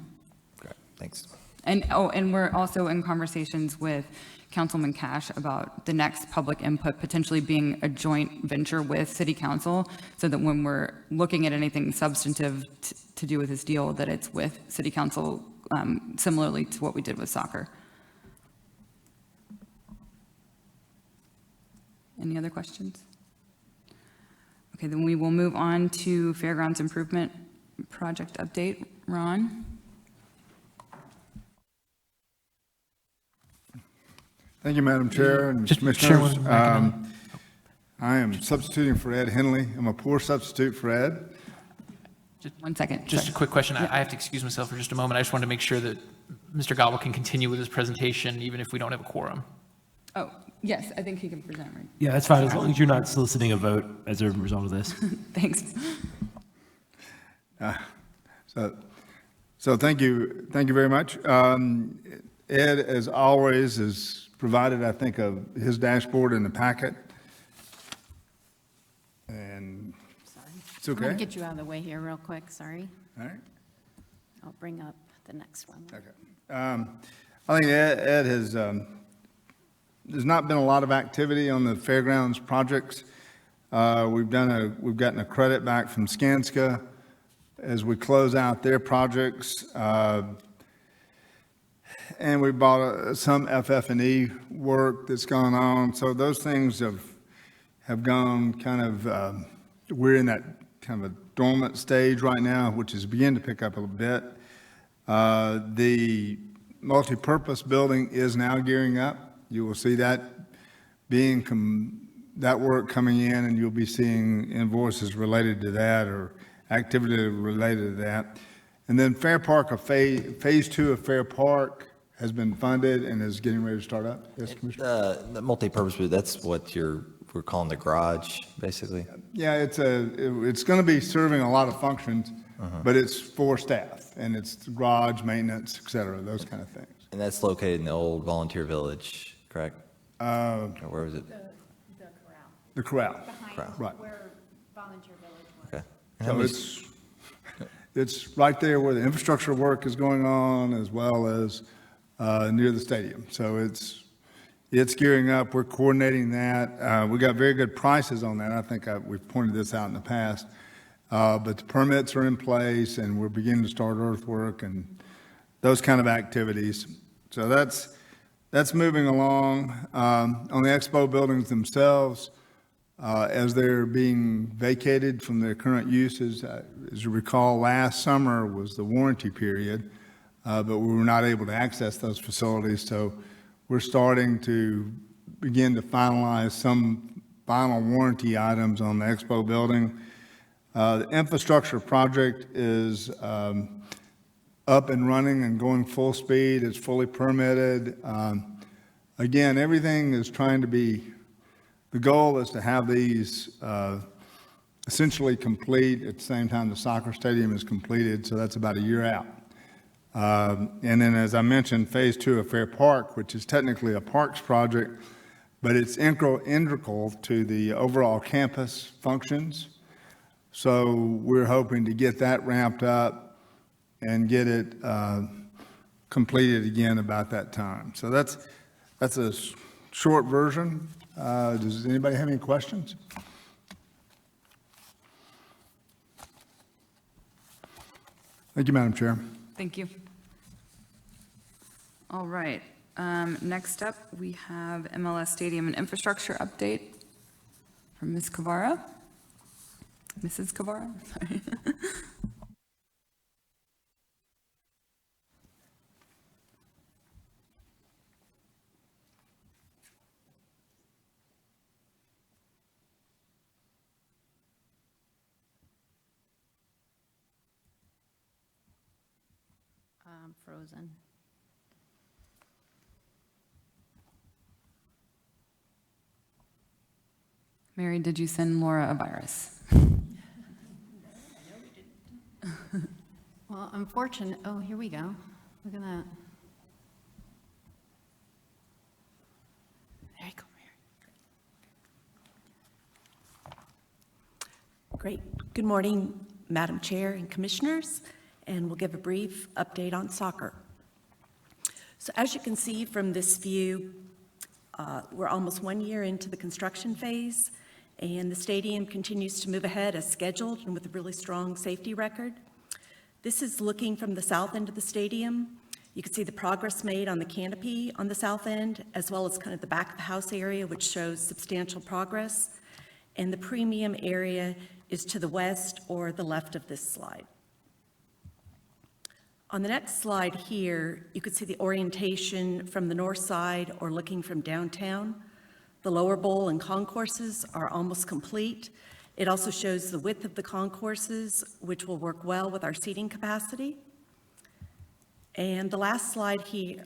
Great, thanks. And we're also in conversations with Councilman Cash about the next public input potentially being a joint venture with City Council, so that when we're looking at anything substantive to do with this deal, that it's with City Council, similarly to what we did with soccer. Any other questions? Okay, then we will move on to Fairgrounds Improvement Project Update. Ron? Thank you, Madam Chair and Commissioners. I am substituting for Ed Henley. I'm a poor substitute for Ed. Just 1 second. Just a quick question. I have to excuse myself for just a moment. I just wanted to make sure that Mr. Gobble can continue with his presentation even if we don't have a quorum. Oh, yes, I think he can present, right? Yeah, that's fine, as long as you're not soliciting a vote as a result of this. Thanks. So thank you very much. Ed, as always, has provided, I think, of his dashboard in the packet. And it's okay. I'm going to get you out of the way here real quick, sorry. All right. I'll bring up the next one. Okay. I think Ed has, there's not been a lot of activity on the Fairgrounds projects. We've gotten a credit back from Skanska as we close out their projects. And we bought some FF&E work that's gone on. So those things have gone kind of, we're in that kind of a dormant stage right now, which is beginning to pick up a little bit. The multi-purpose building is now gearing up. You will see that that work coming in, and you'll be seeing invoices related to that or activity related to that. And then Fair Park, phase 2 of Fair Park has been funded and is getting ready to start up. Yes, Commissioner? The multi-purpose booth, that's what we're calling the garage, basically? Yeah, it's going to be serving a lot of functions, but it's for staff, and it's garage, maintenance, et cetera, those kind of things. And that's located in the old volunteer village, correct? Or where was it? The corral. The corral. Behind Right. where Volunteer Village was. Okay. So it's right there where the infrastructure work is going on, as well as near the stadium. So it's gearing up. We're coordinating that. We got very good prices on that. I think we've pointed this out in the past. But the permits are in place, and we're beginning to start earthwork and those kind of activities. So that's moving along. On the expo buildings themselves, as they're being vacated from their current uses, as you recall, last summer was the warranty period, but we were not able to access those facilities. So we're starting to begin to finalize some final warranty items on the expo building. The infrastructure project is up and running and going full speed. It's fully permitted. Again, everything is trying to be, the goal is to have these essentially complete at the same time the soccer stadium is completed, so that's about a year out. And then, as I mentioned, phase 2 of Fair Park, which is technically a parks project, but it's integral to the overall campus functions. So we're hoping to get that ramped up and get it completed again about that time. So that's a short version. Does anybody have any questions? Thank you, Madam Chair. Thank you. All right. Next up, we have MLS Stadium and Infrastructure update from Ms. Cavara. Mrs. Cavara, sorry. Frozen. Mary, did you send Laura a virus? Well, unfortunately, oh, here we go. Look at that. There you go, Mary. Great. Good morning, Madam Chair and Commissioners, and we'll give a brief update on soccer. So as you can see from this view, we're almost 1 year into the construction phase, and the stadium continues to move ahead as scheduled and with a really strong safety record. This is looking from the south end of the stadium. You can see the progress made on the canopy on the south end, as well as kind of the back of the house area, which shows substantial progress. And the premium area is to the west or the left of this slide. On the next slide here, you can see the orientation from the north side or looking from downtown. The lower bowl and concourses are almost complete. It also shows the width of the concourses, which will work well with our seating capacity. And the last slide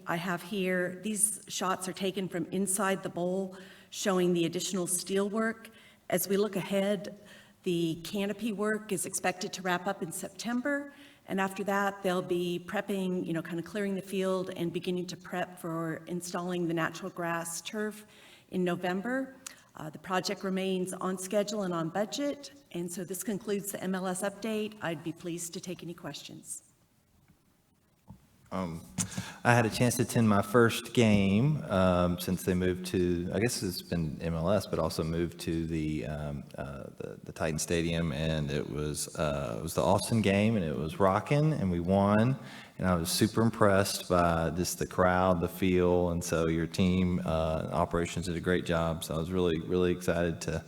I have here, these shots are taken from inside the bowl, showing the additional steel work. As we look ahead, the canopy work is expected to wrap up in September, and after that, they'll be prepping, kind of clearing the field and beginning to prep for installing the natural grass turf in November. The project remains on schedule and on budget, and so this concludes the MLS update. I'd be pleased to take any questions. I had a chance to attend my first game since they moved to, I guess it's been MLS, but also moved to the Titan Stadium, and it was the Austin game, and it was rocking, and we won, and I was super impressed by just the crowd, the feel, and so your team operations did a great job. So I was really, really excited to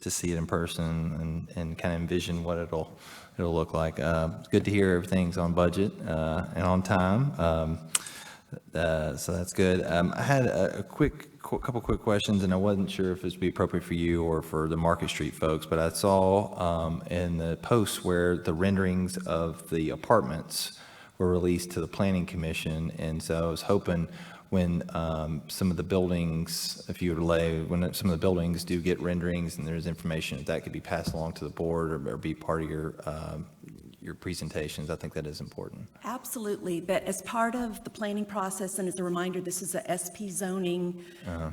see it in person and kind of envision what it'll look like. It's good to hear everything's on budget and on time. So that's good. I had a quick couple quick questions, and I wasn't sure if this would be appropriate for you or for the Market Street folks, but I saw in the post where the renderings of the apartments were released to the Planning Commission, and so I was hoping when some of the buildings, if you relay, when some of the buildings do get renderings and there's information, that could be passed along to the board or be part of your presentations. I think that is important. Absolutely, but as part of the planning process, and as a reminder, this is a SP zoning,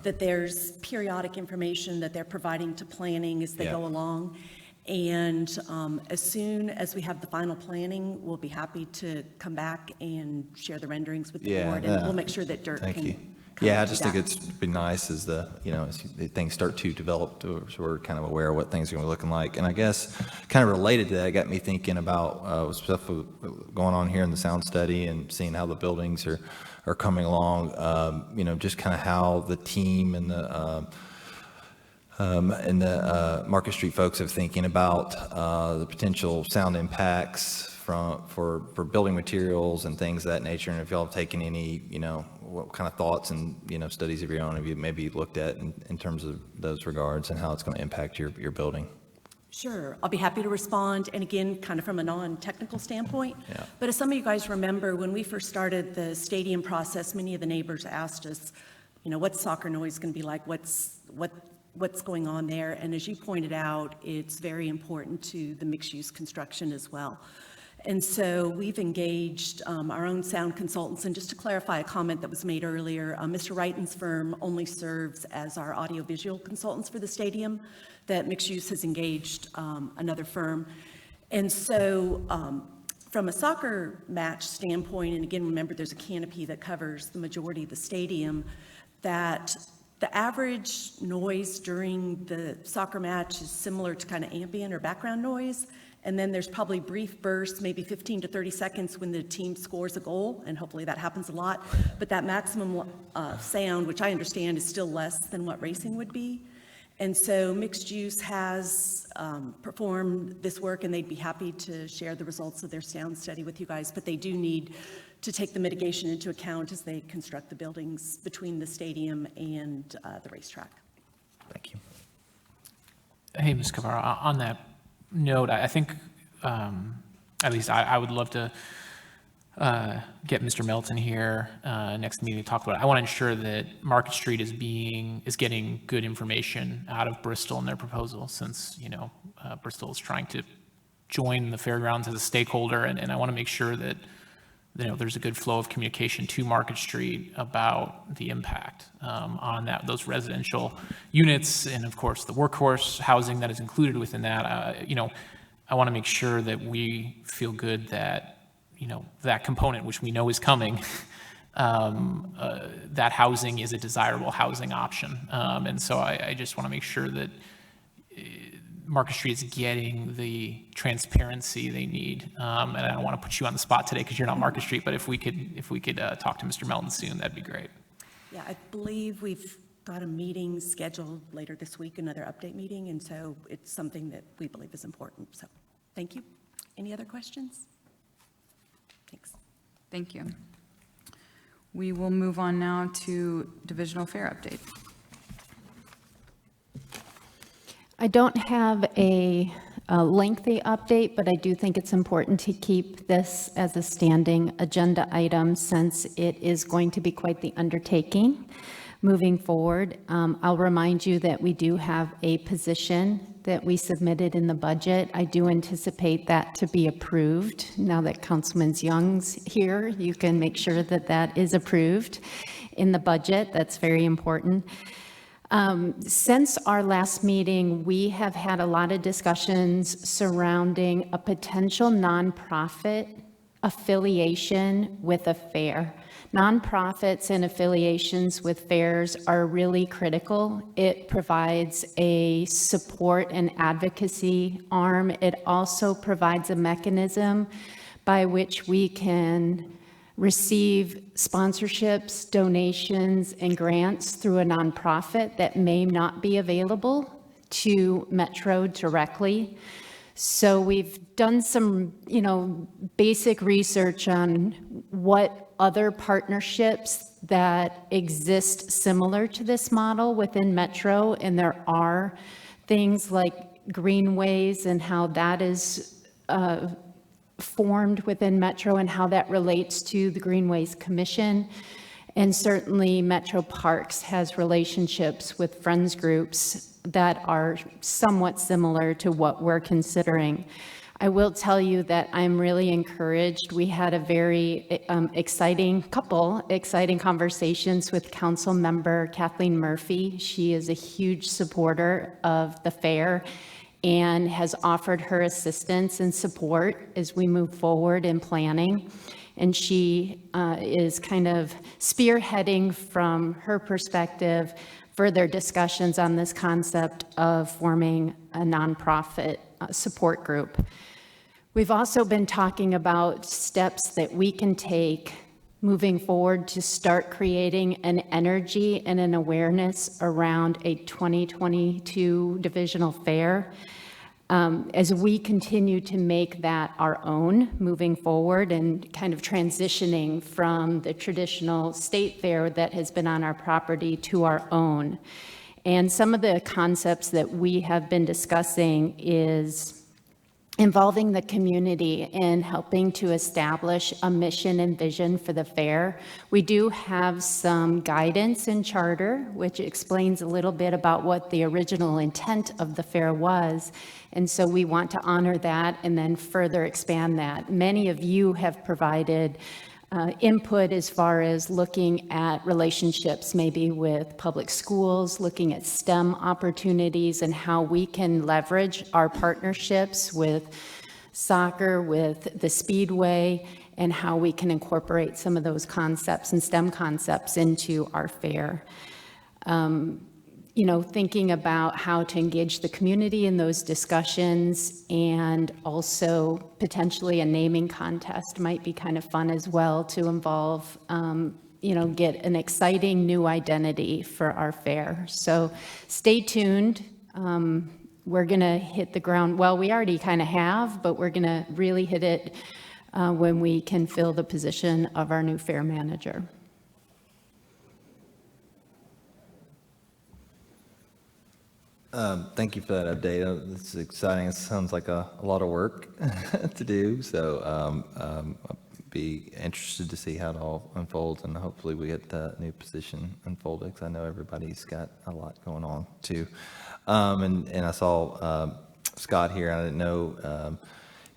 that there's periodic information that they're providing to planning as they go along. And as soon as we have the final planning, we'll be happy to come back and share the renderings with the board, and we'll make sure that Dirk can. Yeah, I just think it's been nice as as things start to develop, so we're kind of aware of what things are going to be looking like. And I guess kind of related to that, it got me thinking about stuff going on here in the sound study and seeing how the buildings are coming along. Just kind of how the team and the Market Street folks are thinking about the potential sound impacts for building materials and things of that nature. And if y'all have taken any, what kind of thoughts and, studies of your own have you maybe looked at in terms of those regards and how it's going to impact your building? Sure, I'll be happy to respond, and again, kind of from a non-technical standpoint. But as some of you guys remember, when we first started the stadium process, many of the neighbors asked us, what's soccer noise going to be like? What's going on there? And as you pointed out, it's very important to the mixed-use construction as well. And so we've engaged our own sound consultants. And just to clarify a comment that was made earlier, Mr. Wrightson's firm only serves as our audiovisual consultants for the stadium. That mixed use has engaged another firm. And so from a soccer match standpoint, and again, remember there's a canopy that covers the majority of the stadium, that the average noise during the soccer match is similar to kind of ambient or background noise. And then there's probably brief bursts, maybe 15 to 30 seconds when the team scores a goal, and hopefully that happens a lot. But that maximum sound, which I understand is still less than what racing would be. And so Mixed Use has performed this work, and they'd be happy to share the results of their sound study with you guys. But they do need to take the mitigation into account as they construct the buildings between the stadium and the racetrack. Thank you. Hey, Ms. Cavara, on that note, I think, at least I would love to get Mr. Melton here next meeting to talk about it. I want to ensure that Market Street is getting good information out of Bristol in their proposal, since Bristol is trying to join the Fairgrounds as a stakeholder, and I want to make sure that there's a good flow of communication to Market Street about the impact on those residential units, and of course the workforce housing that is included within that. I want to make sure that we feel good that that component, which we know is coming, that housing is a desirable housing option, and so I just want to make sure that Market Street is getting the transparency they need. And I don't want to put you on the spot today because you're not Market Street, but if we could talk to Mr. Melton soon, that'd be great. Yeah, I believe we've got a meeting scheduled later this week, another update meeting, and so it's something that we believe is important. So thank you. Any other questions? Thanks. Thank you. We will move on now to divisional fair update. I don't have a lengthy update, but I do think it's important to keep this as a standing agenda item since it is going to be quite the undertaking moving forward. I'll remind you that we do have a position that we submitted in the budget. I do anticipate that to be approved. Now that Councilman Young's here, you can make sure that that is approved in the budget. That's very important. Since our last meeting, we have had a lot of discussions surrounding a potential nonprofit affiliation with a fair. Nonprofits and affiliations with fairs are really critical. It provides a support and advocacy arm. It also provides a mechanism by which we can receive sponsorships, donations, and grants through a nonprofit that may not be available to Metro directly. So we've done some, basic research on what other partnerships that exist similar to this model within Metro, and there are things like greenways and how that is formed within Metro and how that relates to the Greenways Commission. And certainly Metro Parks has relationships with friends groups that are somewhat similar to what we're considering. I will tell you that I'm really encouraged. We had a very exciting conversations with Council Member Kathleen Murphy. She is a huge supporter of the fair and has offered her assistance and support as we move forward in planning. And she is kind of spearheading from her perspective further discussions on this concept of forming a nonprofit support group. We've also been talking about steps that we can take moving forward to start creating an energy and an awareness around a 2022 divisional fair. As we continue to make that our own moving forward and kind of transitioning from the traditional state fair that has been on our property to our own. And some of the concepts that we have been discussing is involving the community in helping to establish a mission and vision for the fair. We do have some guidance in charter, which explains a little bit about what the original intent of the fair was. And so we want to honor that and then further expand that. Many of you have provided input as far as looking at relationships maybe with public schools, looking at STEM opportunities and how we can leverage our partnerships with soccer, with the Speedway, and how we can incorporate some of those concepts and STEM concepts into our fair. You know, thinking about how to engage the community in those discussions, and also potentially a naming contest might be kind of fun as well to involve, you know, get an exciting new identity for our fair. So stay tuned. We're going to hit the ground. Well, we already kind of have, but we're going to really hit it when we can fill the position of our new fair manager. Thank you for that update. This is exciting. It sounds like a lot of work to do. So I'll be interested to see how it all unfolds, and hopefully we get the new position unfolded, because I know everybody's got a lot going on too. And I saw Scott here. I didn't know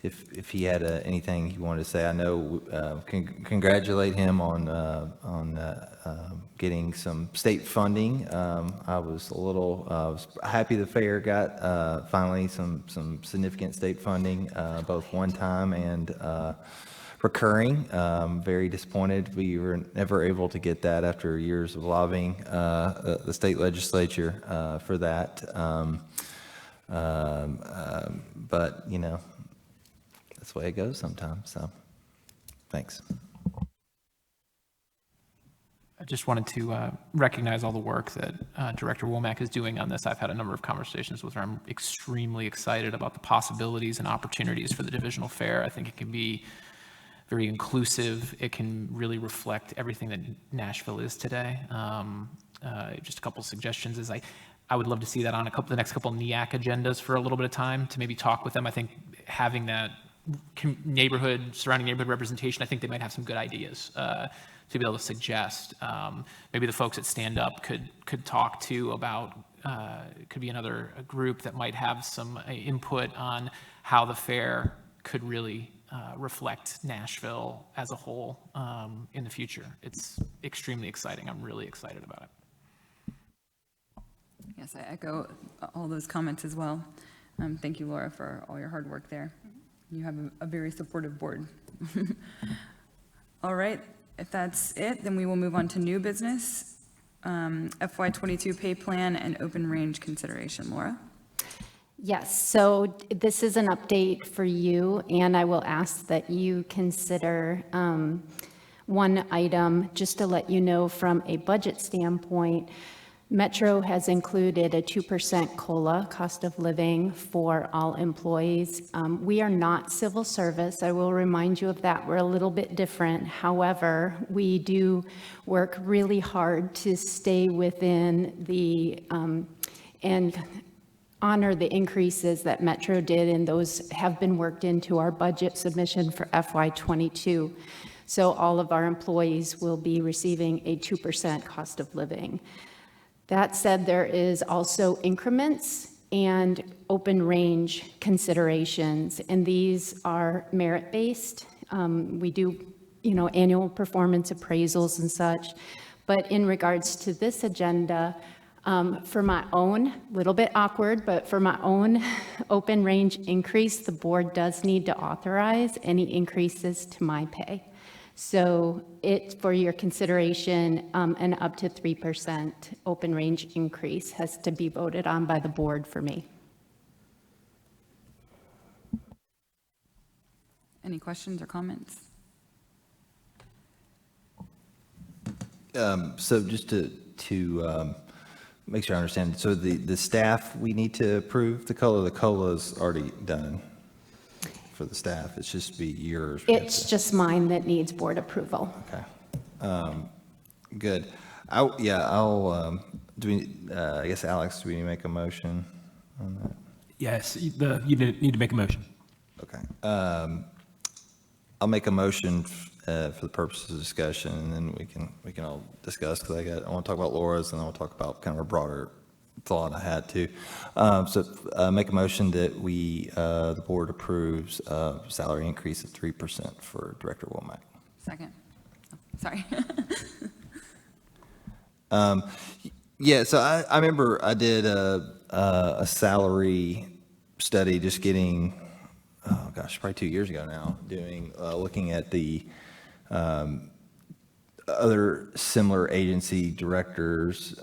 if he had anything he wanted to say. I know congratulate him on getting some state funding. I was happy the fair got finally some significant state funding, both one time and recurring. Very disappointed we were never able to get that after years of lobbying the state legislature for that. But you know, that's the way it goes sometimes. So thanks. I just wanted to recognize all the work that Director Womack is doing on this. I've had a number of conversations with her. I'm extremely excited about the possibilities and opportunities for the divisional fair. I think it can be very inclusive. It can really reflect everything that Nashville is today. Just a couple suggestions is I would love to see that on the next couple NEAC agendas for a little bit of time to maybe talk with them. I think having that surrounding neighborhood representation, I think they might have some good ideas to be able to suggest. Maybe the folks that Stand Up could talk to about, could be another group that might have some input on how the fair could really reflect Nashville as a whole in the future. It's extremely exciting. I'm really excited about it. Yes, I echo all those comments as well. Thank you, Laura, for all your hard work there. You have a very supportive board. All right, if that's it, then we will move on to new business, FY22 pay plan and open range consideration. Laura? Yes, so this is an update for you, and I will ask that you consider one item just to let you know from a budget standpoint. Metro has included a 2% COLA, cost of living, for all employees. We are not civil service. I will remind you of that. We're a little bit different. However, we do work really hard to stay within the, and honor the increases that Metro did, and those have been worked into our budget submission for FY22. So all of our employees will be receiving a 2% cost of living. That said, there is also increments and open range considerations, and these are merit-based. We do, annual performance appraisals and such. But in regards to this agenda, for my own, little bit awkward, but for my own open range increase, the board does need to authorize any increases to my pay. So it's for your consideration, an up to 3% open range increase has to be voted on by the board for me. Any questions or comments? So just to make sure I understand, so the staff, we need to approve the COLA's already done for the staff. It's just be yours. It's just mine that needs board approval. Okay. Good. I guess, Alex, do we need to make a motion on that? Yes, you need to make a motion. Okay. I'll make a motion for the purposes of discussion, and then we can all discuss, because I want to talk about Laura's, and then I'll talk about kind of a broader thought I had too. Make a motion that the board approves salary increase of 3% for Director Womack. Second. Oh, sorry. Yeah, so I remember I did a salary study, just getting, oh gosh, probably 2 years ago now, looking at the other similar agency directors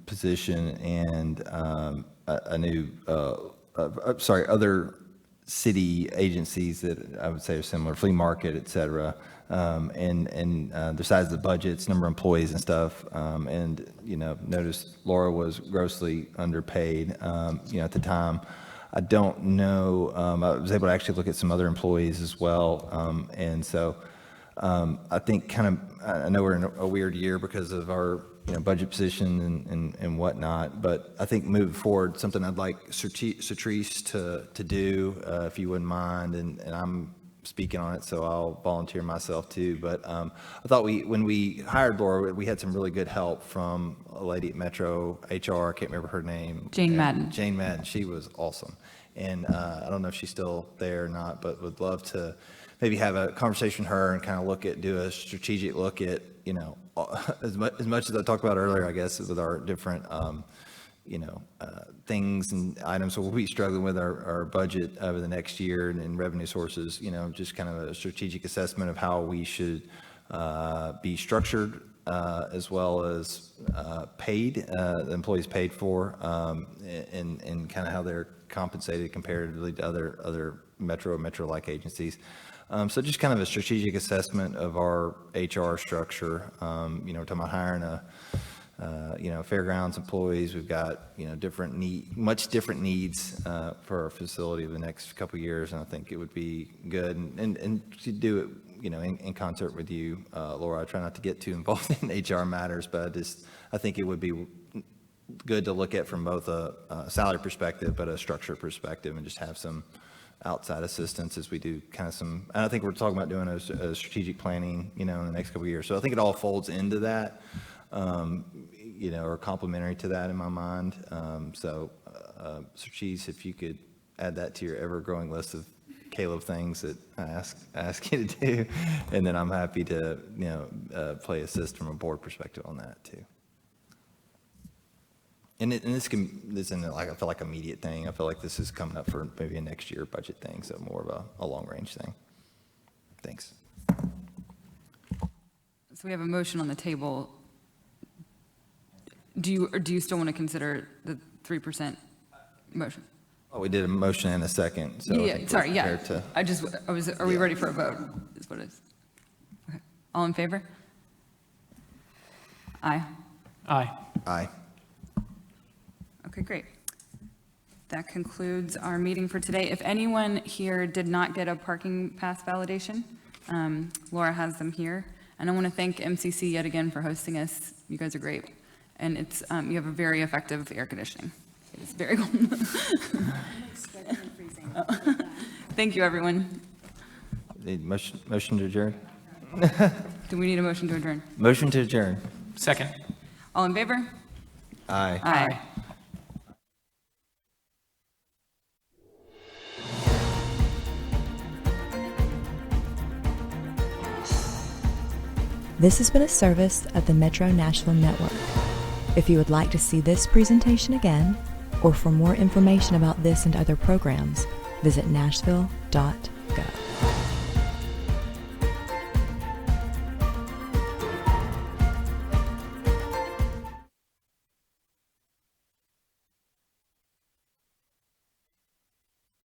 position, and other city agencies that I would say are similar, flea market, et cetera, and the size of the budgets, number of employees and stuff, and noticed Laura was grossly underpaid, at the time. I don't know, I was able to actually look at some other employees as well, and so I think I know we're in a weird year because of our budget position and whatnot, but I think moving forward, something I'd like Citrix to do, if you wouldn't mind, and I'm speaking on it, so I'll volunteer myself too. But I thought when we hired Laura, we had some really good help from a lady at Metro HR. I can't remember her name. Jane Madden. Jane Madden. She was awesome, and I don't know if she's still there or not, but would love to maybe have a conversation with her and kind of do a strategic look at, as much as I talked about earlier, I guess, with our different, things and items. So we'll be struggling with our budget over the next year and revenue sources, just kind of a strategic assessment of how we should be structured, as well as paid, the employees paid for, and kind of how they're compensated comparatively to other Metro-like agencies. So just kind of a strategic assessment of our HR structure. We're talking about hiring Fairgrounds employees. We've got, much different needs for our facility over the next couple of years, and I think it would be good and to do it, in concert with you, Laura. I try not to get too involved in HR matters, but I think it would be good to look at from both a salary perspective, but a structure perspective, and just have some outside assistance as we do and I think we're talking about doing a strategic planning, in the next couple of years. So I think it all folds into that, or complementary to that in my mind. Cheese, if you could add that to your ever-growing list of Caleb things that I ask you to do, and then I'm happy to, play assist from a board perspective on that too. And this isn't like, I feel like immediate thing. I feel like this is coming up for maybe a next year budget thing, so more of a long range thing. Thanks. So we have a motion on the table. Do you still want to consider the 3% motion? Oh, we did a motion and a second. So Yeah, sorry, yeah. Are we ready for a vote? Is what it is. Okay. All in favor? Aye. Aye. Aye. Okay, great. That concludes our meeting for today. If anyone here did not get a parking pass validation, Laura has them here. And I want to thank MCC yet again for hosting us. You guys are great. And it's, you have a very effective air conditioning. It's very cool. Thank you, everyone. Need motion to adjourn? Do we need a motion to adjourn? Motion to adjourn. Second. All in favor? Aye. Aye. This has been a service of the Metro Nashville Network. If you would like to see this presentation again, or for more information about this and other programs, visit nashville.gov.